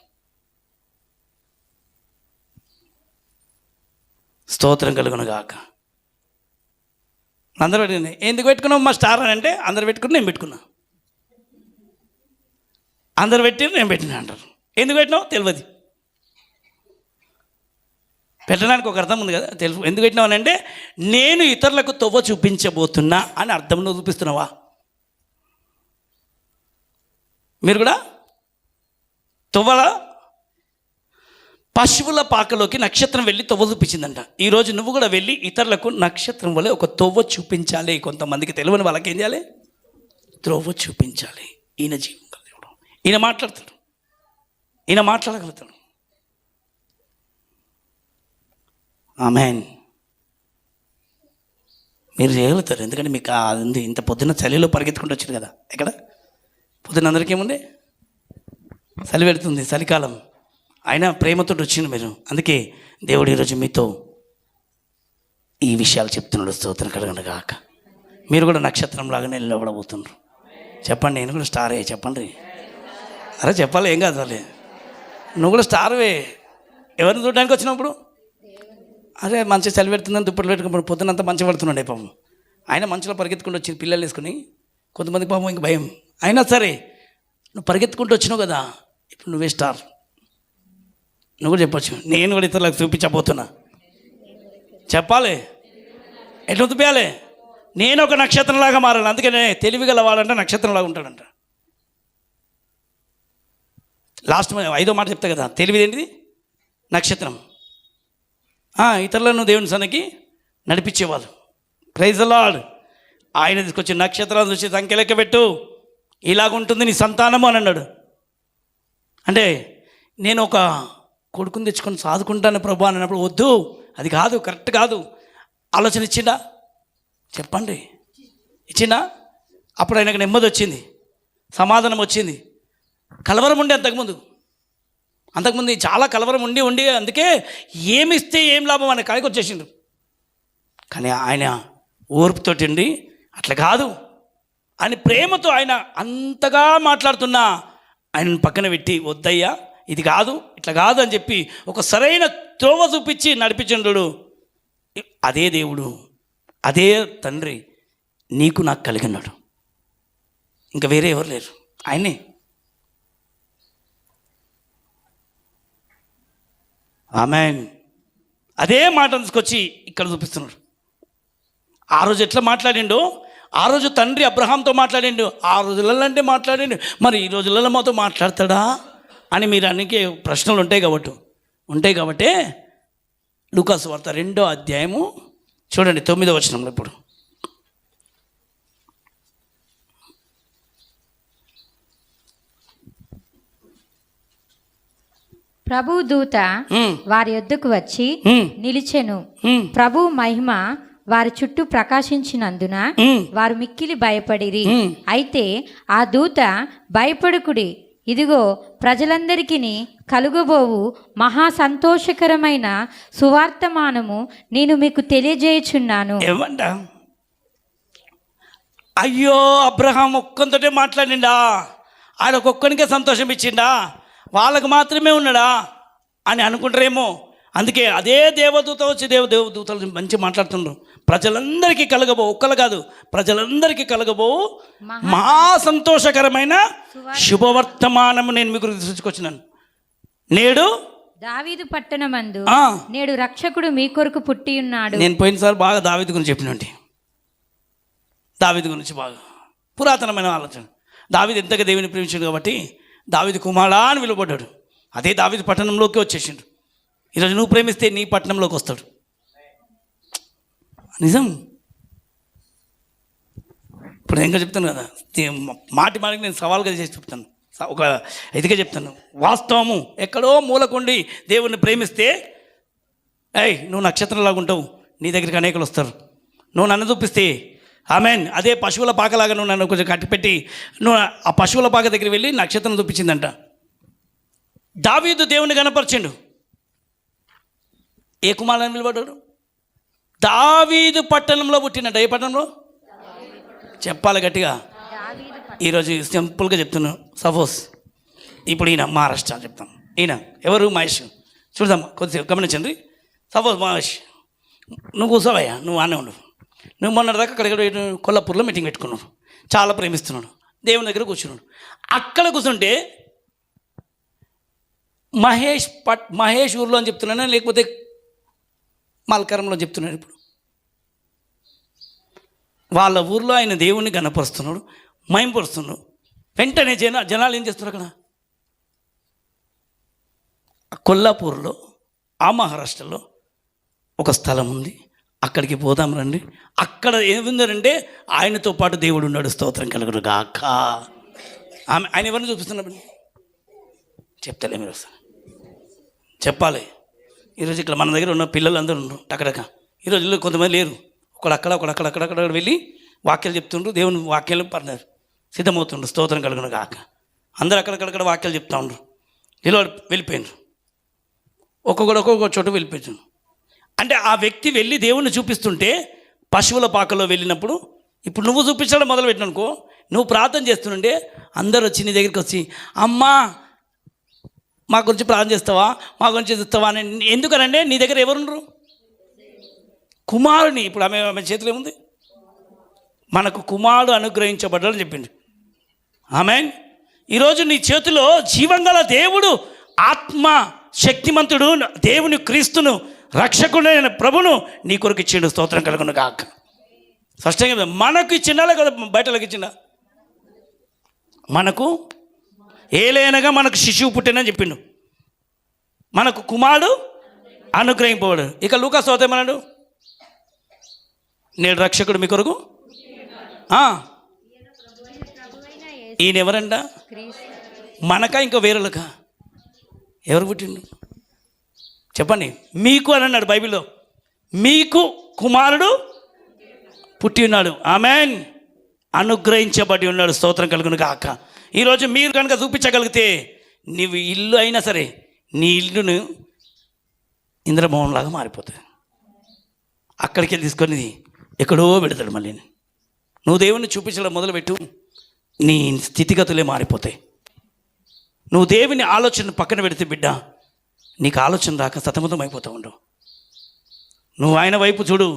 స్తోత్రం కలుగును గాక. అందరు పెట్టింది. ఎందుకు పెట్టుకున్నావు మా స్టార్ అని అంటే, అందరు పెట్టుకుని నేను పెట్టుకున్నా, అందరు పెట్టి నేను పెట్టినా అంటారు. ఎందుకు పెట్టినావు తెలియదు. పెట్టడానికి ఒక అర్థం ఉంది కదా, తెలుసు. ఎందుకు పెట్టినావు అని అంటే, నేను ఇతరులకు తొవ్వ చూపించబోతున్నా అని అర్థం. నువ్వు చూపిస్తున్నావా? మీరు కూడా తొవ్వల పశువుల పాకలోకి నక్షత్రం వెళ్ళి తొవ్వ చూపించిందంట. ఈరోజు నువ్వు కూడా వెళ్ళి ఇతరులకు నక్షత్రం వల్ల ఒక తొవ్వ చూపించాలి. కొంతమందికి తెలియని వాళ్ళకి ఏం చేయాలి? త్రోవ చూపించాలి. ఈయన జీవం కలిగినవాడు. ఈయన మాట్లాడతాడు, ఈయన మాట్లాడగలుగుతాడు. ఆమేన్. మీరు చేయగలుగుతారు. ఎందుకంటే మీకు అది ఉంది. ఇంత పొద్దున్న చలిలో పరిగెత్తుకుంటూ వచ్చారు కదా. ఎక్కడ పొద్దున్న అందరికీ ఏముంది? చలి పెడుతుంది, చలికాలం. అయినా ప్రేమతో వచ్చింది మీరు. అందుకే దేవుడు ఈరోజు మీతో ఈ విషయాలు చెప్తున్నాడు. స్తోత్రం కలగండి గాక. మీరు కూడా నక్షత్రం లాగానే నిలబడబోతున్నారు. చెప్పండి, నేను కూడా స్టారే. చెప్పండి, అరే చెప్పాలి, ఏం కాదు. వాళ్ళే నువ్వు కూడా స్టార్వే. ఎవరిని చూడడానికి వచ్చినప్పుడు అరే మంచిగా చలి పెడుతుందని దుప్పట్లు పెట్టుకున్నప్పుడు పొద్దునంతా మంచిగా పడుతున్నాడు పాపం. ఆయన మంచిగా పరిగెత్తుకుంటూ వచ్చి పిల్లలు వేసుకుని, కొంతమంది పాపం ఇంక భయం. అయినా సరే నువ్వు పరిగెత్తుకుంటూ వచ్చినావు కదా, ఇప్పుడు నువ్వే స్టార్. నువ్వు కూడా చెప్పొచ్చు, నేను కూడా ఇతరులకు చూపించబోతున్నా. చెప్పాలి, ఎట్లా చూపించాలి? నేను ఒక నక్షత్రంలాగా మారాలి. అందుకనే తెలివిగల వాడంటే నక్షత్రంలాగా ఉంటాడంట. లాస్ట్ 5వ మాట చెప్తా కదా, తెలివి ఏంటిది? నక్షత్రం. ఇతరులను దేవుని సన్నిధికి నడిపించేవాళ్ళు. Praise the lord. ఆయన తీసుకొచ్చి నక్షత్రాలను చూసి సంఖ్య లెక్క పెట్టు, ఇలాగుంటుంది నీ సంతానము అని అన్నాడు. అంటే నేను ఒక కొడుకుని తెచ్చుకొని సాదుకుంటాను ప్రభు అని అన్నప్పుడు, వద్దు, అది కాదు, కరెక్ట్ కాదు. ఆలోచన ఇచ్చిండా? చెప్పండి, ఇచ్చిండా? అప్పుడు ఆయనకు నెమ్మది వచ్చింది, సమాధానం వచ్చింది. కలవరం ఉండే అంతకుముందు చాలా కలవరం ఉండి అందుకే ఏమిస్తే ఏం లాభం అనే కాడికి వచ్చేసిండు. కానీ ఆయన ఓర్పుతోటి అట్లా కాదు అని ప్రేమతో ఆయన అంతగా మాట్లాడుతున్నా ఆయనను పక్కన పెట్టి వద్దయ్యా ఇది కాదు ఇట్లా కాదు అని చెప్పి ఒక సరైన త్రోవ చూపించి నడిపించుడు. అదే దేవుడు, అదే తండ్రి నీకు నాకు కలిగినాడు. ఇంకా వేరే ఎవరు లేరు, ఆయనే. ఆమేన్. అదే మాట తీసుకొచ్చి ఇక్కడ చూపిస్తున్నాడు. ఆ రోజు ఎట్లా మాట్లాడిండో, ఆ రోజు తండ్రి అబ్రహాంతో మాట్లాడిండు, ఆ రోజులలో అంటే మాట్లాడిండు, మరి ఈ రోజులలో మాతో మాట్లాడతాడా అని మీరు అన్నికే ప్రశ్నలు ఉంటాయి కాబట్టి లూకాసు వార్త 2వ అధ్యాయము చూడండి 9వ వచనంలో. ఇప్పుడు ప్రభు దూత వారి యొద్దకు వచ్చి నిలిచెను. ప్రభు మహిమ వారి చుట్టూ ప్రకాశించినందున వారు మిక్కిలి భయపడిరి. అయితే ఆ దూత భయపడుకుడి, ఇదిగో ప్రజలందరికీ కలుగబోవు మహా సంతోషకరమైన సువార్తమానము నేను మీకు తెలియజేయుచున్నాను. ఏమంట? అయ్యో అబ్రహాం ఒక్కంతోటే మాట్లాడిండా, ఆయన ఒక్కొక్కనికే సంతోషం ఇచ్చిండా, వాళ్ళకు మాత్రమే ఉన్నాడా అని అనుకుంటారేమో. అందుకే అదే దేవదూత వచ్చి దేవదూతలు మంచి మాట్లాడుతుండ్రు. ప్రజలందరికీ కలగబో, ఒక్కలు కాదు ప్రజలందరికీ కలగబో మహా సంతోషకరమైన శుభవర్తమానము నేను మీకు తీసుకొచ్చినాను. నేడు దావీదు పట్టణమందు నేడు రక్షకుడు మీ కొరకు పుట్టి ఉన్నాడు. నేను పోయినసారి బాగా దావీదు గురించి చెప్పినండి. దావీదు గురించి బాగా పురాతనమైన ఆలోచన. దావీదు ఎంతగా దేవుని ప్రేమించాడు కాబట్టి దావీదు కుమారుడా అని పిలువబడ్డాడు. అదే దావీదు పట్టణంలోకి వచ్చేసిండు. ఈరోజు నువ్వు ప్రేమిస్తే నీ పట్టణంలోకి వస్తాడు. నిజం. ఇప్పుడు ఇంకా చెప్తాను కదా, మాటి నేను సవాల్గా చేసి చెప్తాను, ఒక ఇదిగా చెప్తాను. వాస్తవము ఎక్కడో మూలకుండి దేవుణ్ణి ప్రేమిస్తే, నువ్వు నక్షత్రంలాగా ఉంటావు, నీ దగ్గరికి అనేకులు వస్తారు. నువ్వు నన్ను చూపిస్తే ఆమెన్. అదే పశువుల పాకలాగా నువ్వు నన్ను కొంచెం కట్టిపెట్టి నువ్వు ఆ పశువుల పాక దగ్గర వెళ్ళి నక్షత్రం చూపించిందంట. దావీదు దేవుని కనపరిచిండు. ఏ కుమారుని నిలబడ్డాడు? దావీదు పట్టణంలో పుట్టినట్టు. ఏ పట్టణంలో చెప్పాలి గట్టిగా. ఈరోజు సింపుల్గా చెప్తున్నాను. సపోజ్ ఇప్పుడు ఈయన మహారాష్ట్ర చెప్తాం. ఈయన ఎవరు? మహేష్. చూద్దాం కొద్దిసేపు గమనించండి. సపోజ్ మహేష్ నువ్వు కూర్చోవయ్యా, నువ్వు ఆనే ఉండు. నువ్వు మొన్నటిదాకా అక్కడ కొల్లాపూర్లో మీటింగ్ పెట్టుకున్నాడు, చాలా ప్రేమిస్తున్నాడు, దేవుని దగ్గర కూర్చున్నాడు. అక్కడ కూర్చుంటే మహేష్ ఊర్లో అని చెప్తున్నానా లేకపోతే మల్కరంలో చెప్తున్నాడు? ఇప్పుడు వాళ్ళ ఊర్లో ఆయన దేవుణ్ణి గణపరుస్తున్నాడు, మయంపరుస్తున్నాడు. వెంటనే జనాలు ఏం చేస్తున్నారు? అక్కడ కొల్లాపూర్లో ఆ మహారాష్ట్రలో ఒక స్థలం ఉంది, అక్కడికి పోదాం రండి. అక్కడ ఏముందంటే ఆయనతో పాటు దేవుడు ఉన్నాడు. స్తోత్రం కలుగును గాక. ఆయన ఎవరిని చూపిస్తున్నారు? చెప్తలే మీరు ఒకసారి చెప్పాలి. ఈరోజు ఇక్కడ మన దగ్గర ఉన్న పిల్లలు అందరూ ఉన్నారు టకటక. ఈరోజు కొంతమంది లేరు, ఒకడు అక్కడక్కడ వెళ్ళి వాక్యాలు చెప్తుండ్రు, దేవుని వాక్యాలు పడినారు, సిద్ధమవుతుండ్రు. స్తోత్రం కలుగును గాక. అందరూ అక్కడక్కడ వాక్యాలు చెప్తా ఉండ్రు. ఇలా వెళ్ళిపోయినారు, ఒక్కొక్క చోట వెళ్ళిపోయారు. అంటే ఆ వ్యక్తి వెళ్ళి దేవుణ్ణి చూపిస్తుంటే పశువుల పాకలో వెళ్ళినప్పుడు, ఇప్పుడు నువ్వు చూపించడం మొదలుపెట్టిననుకో, నువ్వు ప్రార్థన చేస్తుంటే అందరూ వచ్చి నీ దగ్గరికి వచ్చి అమ్మా మా గురించి ప్రార్థన చేస్తావా, మా గురించి చేస్తావా అని. ఎందుకనంటే నీ దగ్గర ఎవరుండ్రు? కుమారుని. ఇప్పుడు ఆమె చేతిలో ఏముంది? మనకు కుమారుడు అనుగ్రహించబడ్డాడని చెప్పింది. ఆమేన్. ఈరోజు నీ చేతిలో జీవంగల దేవుడు, ఆత్మ శక్తిమంతుడు దేవుని క్రీస్తును, రక్షకుడైన ప్రభును నీ కొరకు ఇచ్చిండు. స్తోత్రం కలుగును గాక. స్పష్టంగా మనకు ఇచ్చిండా లేదా బయటలోకి ఇచ్చిండా? మనకు ఏలైనగా మనకు శిశువు పుట్టినని చెప్పిండు, మనకు కుమారుడు అనుగ్రహింపబడు. ఇక లూకాసు వార్త ఏమన్నాడు? నేడు రక్షకుడు మీ కొరకు. ఈయన ఎవరంట? మనకా ఇంకా వేరేలకా? ఎవరు పుట్టిండు చెప్పండి? మీకు అని అన్నాడు బైబిల్లో. మీకు కుమారుడు పుట్టి ఉన్నాడు. ఆమేన్. అనుగ్రహించబడి ఉన్నాడు. స్తోత్రం కలుగును గాక. ఈరోజు మీరు కనుక చూపించగలిగితే నీవు ఇల్లు అయినా సరే నీ ఇల్లును ఇంద్రభవనంలాగా మారిపోతుంది. అక్కడికి తీసుకొని ఎక్కడో పెడతాడు. మళ్ళీ నువ్వు దేవుణ్ణి చూపించడం మొదలుపెట్టు, నీ స్థితిగతులే మారిపోతాయి. నువ్వు దేవుని ఆలోచన పక్కన పెడితే బిడ్డ, నీకు ఆలోచన రాక సతమతం అయిపోతూ ఉండవు. నువ్వు ఆయన వైపు చూడు.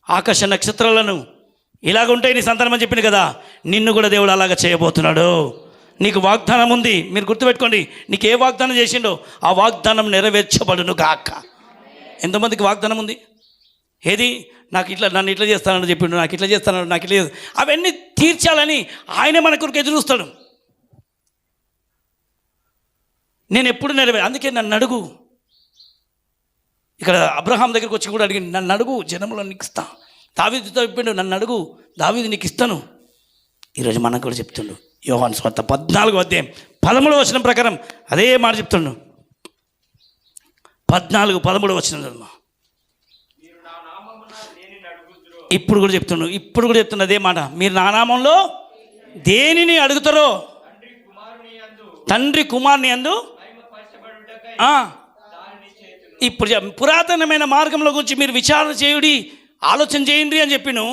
ఆకాశ నక్షత్రాలను ఇలాగ ఉంటాయి నీ సంతానం అని చెప్పింది కదా, నిన్ను కూడా దేవుడు అలాగ చేయబోతున్నాడు. నీకు వాగ్దానం ఉంది. మీరు గుర్తుపెట్టుకోండి, నీకు ఏ వాగ్దానం చేసిండో ఆ వాగ్దానం నెరవేర్చబడును గాక. ఎంతమందికి వాగ్దానం ఉంది? ఏది? నాకు ఇట్లా, నన్ను ఇట్లా చేస్తానని చెప్పిండు, నాకు ఇట్లా చేస్తాను, నాకు ఇట్లా, అవన్నీ తీర్చాలని ఆయన మన కొరకు ఎదురుస్తాడు. నేను ఎప్పుడు అందుకే నన్ను అడుగు. ఇక్కడ అబ్రహాం దగ్గరికి వచ్చి కూడా అడిగి, నన్ను అడుగు, జనంలో నీకు ఇస్తా. దావీదుతో చెప్పిండు, నన్ను అడుగు, దావీదు నీకు ఇస్తాను. ఈరోజు మనకు కూడా చెప్తుండు. యోహాను సువార్త 14వ అధ్యాయం 13వ వచనం ప్రకారం అదే మాట చెప్తుండు. 14:13 వచనం. ఇప్పుడు కూడా చెప్తున్నా అదే మాట. మీరు నా నామంలో దేనిని అడుగుతారో తండ్రి కుమారుని యందు. ఇప్పుడు పురాతనమైన మార్గంలో గురించి మీరు విచారణ చేయుడి, ఆలోచన చేయండి అని చెప్పిను.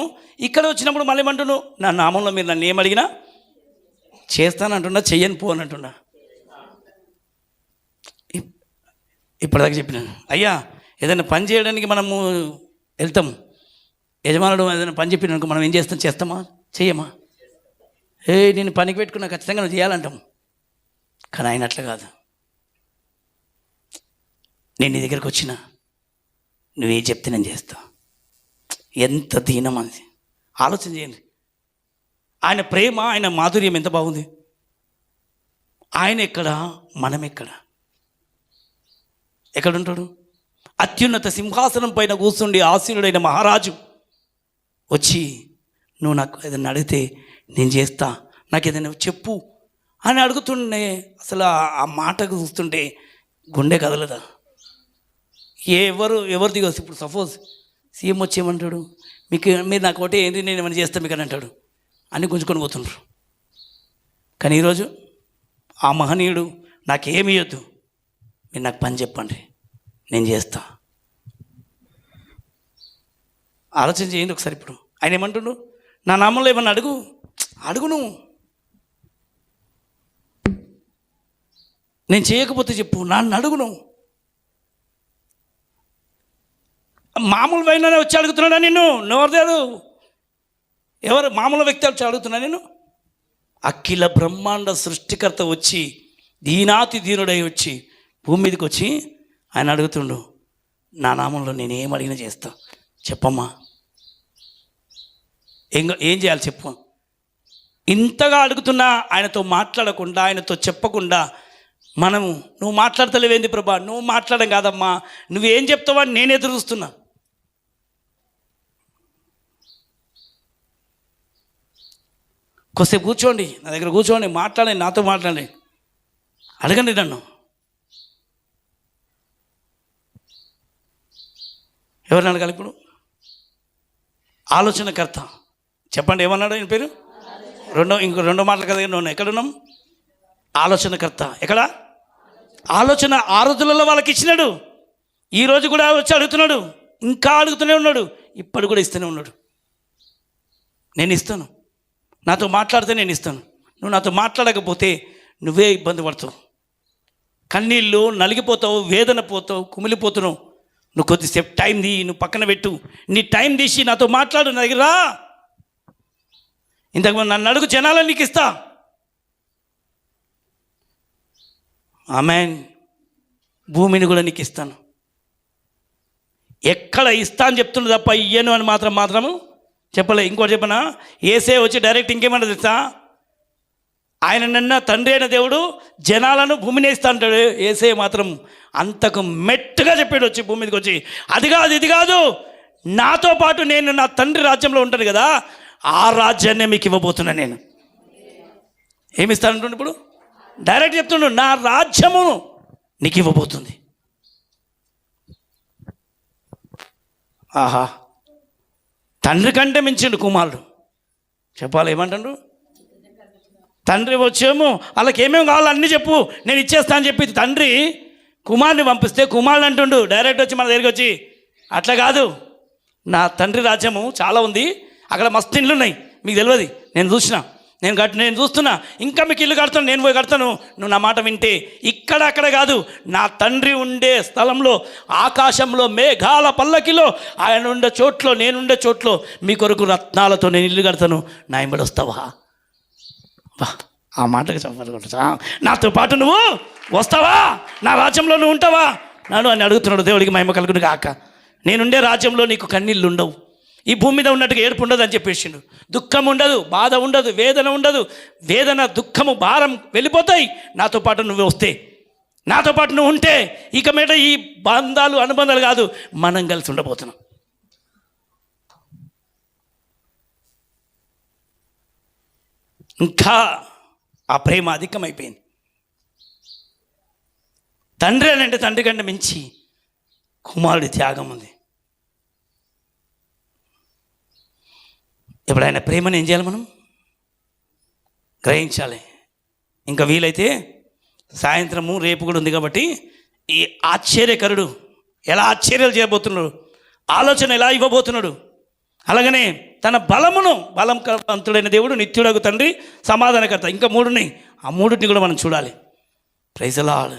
ఇక్కడ వచ్చినప్పుడు మళ్ళీ ఏమంటును? నా నామంలో మీరు నన్ను ఏమడిగినా చేస్తానంటున్నా, చెయ్యని పో అని అంటున్నా. ఇప్పటిదాకా చెప్పినాను. అయ్యా, ఏదైనా పని చేయడానికి మనము వెళ్తాం. యజమానుడు ఏదైనా పని చెప్పినాక మనం ఏం చేస్తాం? చేస్తామా? చెయ్యమా? నేను పనికి పెట్టుకున్నా, ఖచ్చితంగా నువ్వు చేయాలంటాం. కానీ ఆయన అట్లా కాదు. నేను నీ దగ్గరికి వచ్చినా నువ్వేం చెప్తే నేను చేస్తా. ఎంత దీనం అది ఆలోచన చేయండి. ఆయన ప్రేమ, ఆయన మాధుర్యం ఎంత బాగుంది. ఆయన ఎక్కడ, మనం ఎక్కడుంటాడు? అత్యున్నత సింహాసనం పైన కూర్చుండి ఆసీనుడైన మహారాజు వచ్చి, నువ్వు నాకు ఏదైనా అడిగితే నేను చేస్తా, నాకు ఏదైనా చెప్పు అని అడుగుతుండే. అసలు ఆ మాటకు చూస్తుంటే గుండె కదలదా? ఎవరు దిగొచ్చు. ఇప్పుడు సపోజ్ సీఎం వచ్చేయమంటాడు, మీరు నాకు ఒకటే ఏంటి, నేను ఏమైనా చేస్తాను మీకు అని అంటాడు. అన్నీ గుంజుకొని పోతుండ్రు. కానీ ఈరోజు ఆ మహనీయుడు, నాకేమి ఇవ్వద్దు, మీరు నాకు పని చెప్పండి, నేను చేస్తా. ఆలోచన చేయండి ఒకసారి. ఇప్పుడు ఆయన ఏమంటుండు? నా నామంలో ఏమన్నా అడుగు నువ్వు, నేను చేయకపోతే చెప్పు, నన్ను అడుగు నువ్వు. మామూలు వైనానే వచ్చి అడుగుతున్నాడా నిన్ను? నోరుదేడు. ఎవరు మామూలు వ్యక్తి వచ్చి అడుగుతున్నా నేను? అఖిల బ్రహ్మాండ సృష్టికర్త వచ్చి, దీనాతి దీనుడై వచ్చి భూమి మీదకి వచ్చి ఆయన అడుగుతుండు, నా నామంలో నేను ఏం అడిగినా చేస్తా, చెప్పమ్మా, ఏం చేయాలి చెప్పు. ఇంతగా అడుగుతున్నా ఆయనతో మాట్లాడకుండా, ఆయనతో చెప్పకుండా మనము, నువ్వు మాట్లాడతలేవేంది ప్రభా, నువ్వు మాట్లాడడం కాదమ్మా, నువ్వేం చెప్తావా నేను ఎదురు చూస్తున్నా. కొద్దిసేపు కూర్చోండి, నా దగ్గర కూర్చోండి, మాట్లాడండి, నాతో మాట్లాడండి, అడగండి నన్ను. ఎవరిని అడగాలి ఇప్పుడు? ఆలోచనకర్త. చెప్పండి, ఏమన్నాడు ఆయన పేరు? రెండో మాటలు కదా నేను ఎక్కడున్నాం? ఆలోచనకర్త. ఎక్కడ? ఆలోచన ఆ రోజులలో వాళ్ళకి ఇచ్చినాడు. ఈరోజు కూడా వచ్చి అడుగుతున్నాడు, ఇంకా అడుగుతూనే ఉన్నాడు, ఇప్పుడు కూడా ఇస్తూనే ఉన్నాడు. నేను ఇస్తాను, నాతో మాట్లాడితే నేను ఇస్తాను. నువ్వు నాతో మాట్లాడకపోతే నువ్వే ఇబ్బంది పడతావు, కన్నీళ్ళు నలిగిపోతావు, వేదన పోతావు, కుమిలిపోతున్నావు. నువ్వు కొద్దిసేపు టైం తీ, నువ్వు పక్కన పెట్టు, నీ టైం తీసి నాతో మాట్లాడు, నా దగ్గర రా. ఇంతకు నన్ను అడుగు, జనాలను నీకు ఇస్తా. ఆమేన్. భూమిని కూడా నీకు ఇస్తాను. ఎక్కడ ఇస్తా అని చెప్తున్నా తప్ప ఇయ్యను అని మాత్రము చెప్పలే. ఇంకోటి చెప్పనా? ఏసే వచ్చి డైరెక్ట్ ఇంకేమన్నా తెలుసా? ఆయన నిన్న తండ్రి అయిన దేవుడు జనాలను భూమిని ఇస్తా అంటాడు. ఏసే మాత్రం అంతకు మెట్టుగా చెప్పాడు వచ్చి భూమి మీదకి వచ్చి, అది కాదు ఇది కాదు, నాతో పాటు నేను నా తండ్రి రాజ్యంలో ఉంటాను కదా, ఆ రాజ్యాన్ని మీకు ఇవ్వబోతున్నా. నేను ఏమిస్తానంటుండే? ఇప్పుడు డైరెక్ట్ చెప్తున్నాడు, నా రాజ్యము నీకు ఇవ్వబోతుంది. ఆహా, తండ్రి కంటే మించిండు కుమారుడు. చెప్పాలి, ఏమంటాడు? తండ్రి వచ్చేమో వాళ్ళకి ఏమేమి కావాలో అన్నీ చెప్పు, నేను ఇచ్చేస్తా అని చెప్పి తండ్రి కుమారుని పంపిస్తే కుమారుడు అంటుండు డైరెక్ట్ వచ్చి మన దగ్గరికి వచ్చి, అట్లా కాదు, నా తండ్రి రాజ్యము చాలా ఉంది, అక్కడ మస్తు ఇండ్లు ఉన్నాయి, మీకు తెలియదు, నేను చూసిన, నేను చూస్తున్నా, ఇంకా మీకు ఇల్లు కడతాను, నేను పోయి కడతాను. నువ్వు నా మాట వింటే ఇక్కడ అక్కడ కాదు, నా తండ్రి ఉండే స్థలంలో, ఆకాశంలో మేఘాల పల్లకిలో, ఆయన ఉండే చోట్లో, నేనుండే చోట్లో మీ కొరకు రత్నాలతో నేను ఇల్లు కడతాను. నా ఇంబడి వస్తావా? వా, ఆ మాటకు చెప్పాలనుకుంటా. నాతో పాటు నువ్వు వస్తావా? నా రాజ్యంలో నువ్వు ఉంటావా నాను అని అడుగుతున్నాడు. దేవుడికి మహిమ కలుగును గాక. నేనుండే రాజ్యంలో నీకు కన్నీళ్ళు ఉండవు, ఈ భూమి మీద ఉన్నట్టుగా ఏడుపు ఉండదు అని చెప్పేసిండు. దుఃఖం ఉండదు, బాధ ఉండదు, వేదన ఉండదు. వేదన, దుఃఖము, భారం వెళ్ళిపోతాయి నాతో పాటు నువ్వు వస్తే, నాతో పాటు నువ్వు ఉంటే. ఇక మీద ఈ బంధాలు, అనుబంధాలు కాదు, మనం కలిసి ఉండబోతున్నాం. ఇంకా ఆ ప్రేమ అధికమైపోయింది. తండ్రి అని అంటే తండ్రి కంటే మించి కుమారుడి త్యాగం ఉంది. ఇప్పుడు ఆయన ప్రేమను ఏం చేయాలి? మనం గ్రహించాలి. ఇంకా వీలైతే సాయంత్రము, రేపు కూడా ఉంది కాబట్టి, ఈ ఆశ్చర్యకరుడు ఎలా ఆశ్చర్యాలు చేయబోతున్నాడు, ఆలోచన ఎలా ఇవ్వబోతున్నాడు, అలాగనే తన బలంవంతుడైన దేవుడు, నిత్యుడగు తండ్రి, సమాధానకర్త, ఇంకా 3 ఉన్నాయి. ఆ 3ని కూడా మనం చూడాలి. Praise the lord.